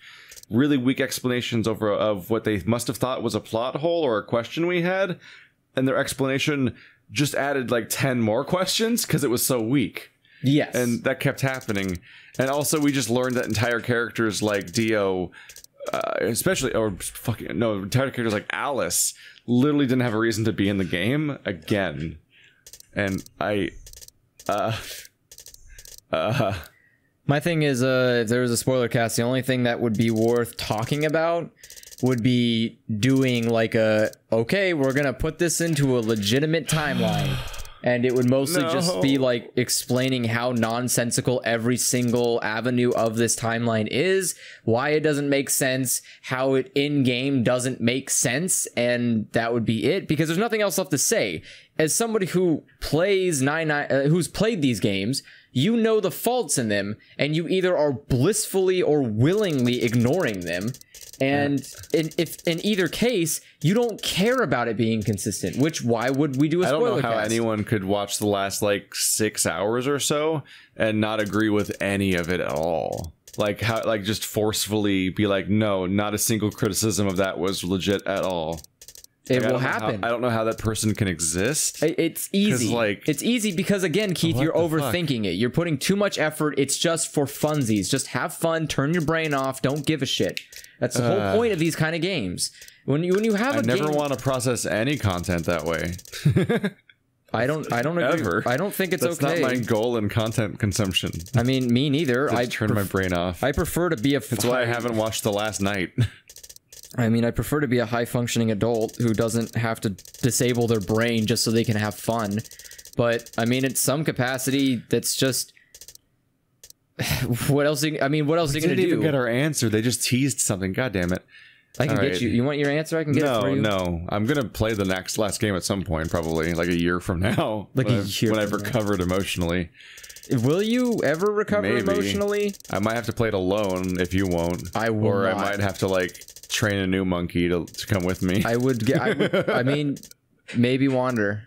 really weak explanations of what they must have thought was a plot hole or a question we had, and their explanation just added like 10 more questions because it was so weak. Yes. And that kept happening. And also we just learned that entire characters like Dio, entire characters like Alice literally didn't have a reason to be in the game again. And my thing is, if there was a spoiler cast, the only thing that would be worth talking about would be doing like okay, we're gonna put this into a legitimate timeline. And it would mostly just be like explaining how nonsensical every single avenue of this timeline is, why it doesn't make sense, how it in-game doesn't make sense, and that would be it, because there's nothing else left to say. As somebody who plays who's played these games, you know the faults in them, and you either are blissfully or willingly ignoring them. And in either case, you don't care about it being consistent, which why would we do a spoiler cast? I don't know how anyone could watch the last like 6 hours or so and not agree with any of it at all. Like how, like just forcefully be like, no, not a single criticism of that was legit at all. It will happen. I don't know how that person can exist. It's easy. It's easy because, again, Keith, you're overthinking it. You're putting too much effort. It's just for funsies. Just have fun. Turn your brain off. Don't give a shit. That's the whole point of these kind of games. When you have a game... I never want to process any content that way. I don't agree. Ever. I don't think it's That's okay. That's not my goal in content consumption. I mean, me neither. I turn my brain off. I prefer to be a... That's why I haven't watched The Last Night. I mean, I prefer to be a high-functioning adult who doesn't have to disable their brain just so they can have fun. But, I mean, in some capacity, that's just... what else are you going to do? They didn't even get our answer. They just teased something. God damn it. I can get you. You want your answer? I can get it for you. No. I'm going to play the last game at some point, probably, like a year from now. Like a year when I've recovered emotionally. Will you ever recover emotionally? I might have to play it alone if you won't. I will Or not. I might have to, like, train a new monkey to come with me. I mean, maybe Wander.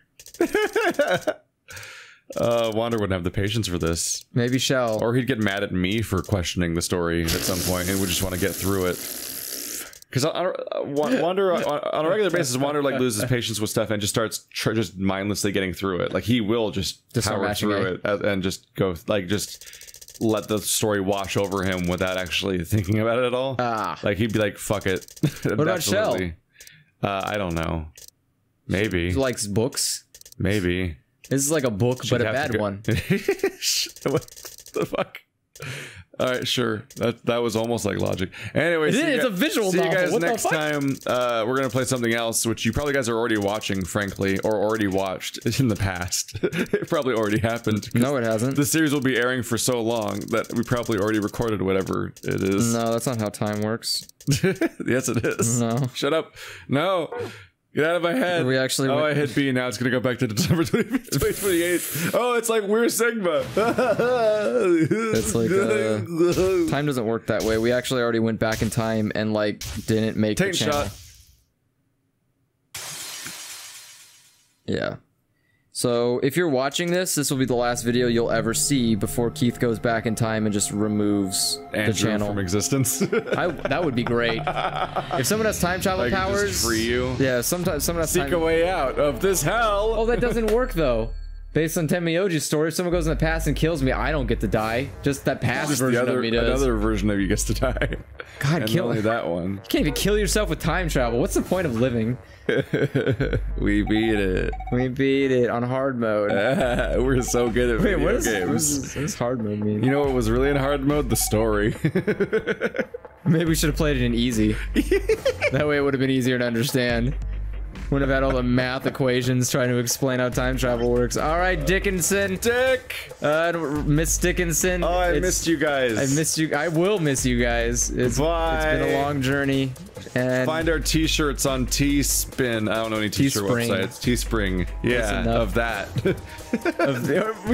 Wander wouldn't have the patience for this. Maybe Shell. Or he'd get mad at me for questioning the story at some point and would just want to get through it. Because Wander, on a regular basis, Wander like loses patience with stuff and just starts just mindlessly getting through it. Like he will just power through it and just go, like, just let the story wash over him without actually thinking about it at all. Like he'd be like, fuck it. What about Shell? I don't know. Maybe. He likes books? Maybe. This is like a book, but a bad one. What the fuck? All right, sure. That was almost like logic. Anyway, it's a visual novel. See you guys what next time. We're gonna play something else, which you probably guys are already watching, frankly, or already watched in the past. It probably already happened. No, it hasn't. The series will be airing for so long that we probably already recorded whatever it is. No, that's not how time works. Yes, it is. No. Shut up. No. Get out of my head. We actually Oh, went- I hit B. Now it's going to go back to December 28th. Oh, it's like we're Sigma. It's like time doesn't work that way. We actually already went back in time and like didn't make the Take channel. shot. Yeah. So if you're watching this, this will be the last video you'll ever see before Keith goes back in time and just removes Andrew the channel from existence. That would be great. If someone has time travel Like, powers, just free you. Yeah, sometimes someone has Seek time. a way out of this hell. Oh, that doesn't work though. Based on Tenmyoji's story, if someone goes in the past and kills me, I don't get to die. Just that past Just version the other, of me does. another version of you gets to die. God, and kill only that one. You can't even kill yourself with time travel. What's the point of living? We beat it. We beat it on hard mode. We're so good at Wait, video what games. does hard mode mean? You know what was really in hard mode? The story. Maybe we should have played it in easy. That way it would have been easier to understand. Wouldn't have had all the math equations trying to explain how time travel works. All right, Dickinson. Dick. Miss Dickinson. Oh, I missed you guys. I missed you. I will miss you guys. Bye. It's been a long journey. And find our t-shirts on Teespin. I don't know any t-shirt Teespring. websites. Teespring. Yeah, of that.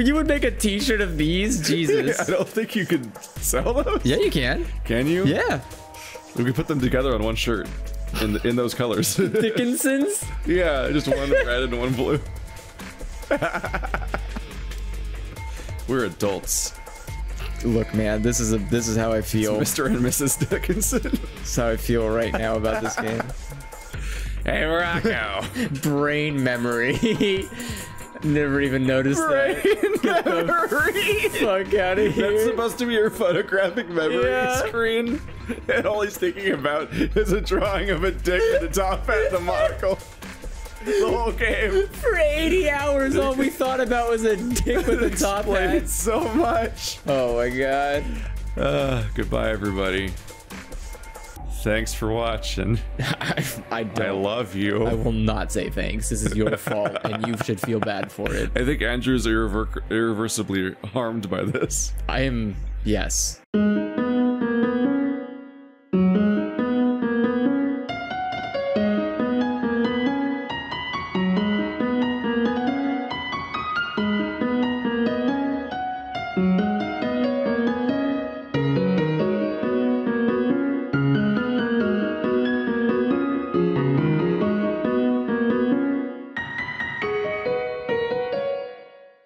You would make a t-shirt of these? Jesus. I don't think you could sell them. Yeah, you can. Can you? Yeah. We could put them together on one shirt. In those colors. Dickinson's? Yeah, just one red and one blue. We're adults. Look, man, this is how I feel. It's Mr. and Mrs. Dickinson. That's how I feel right now about this game. Hey, Rocco. Brain memory. Never even noticed that. Memory. Fuck out of here. That's supposed to be your photographic memory screen. And all he's thinking about is a drawing of a dick with a top hat and a monocle. The whole game. For 80 hours, all we thought about was a dick with a top hat. So much. Oh my god. Goodbye, everybody. Thanks for watching. I love you. I will not say thanks. This is your fault, and you should feel bad for it. I think Andrew's irreversibly harmed by this. I am, yes.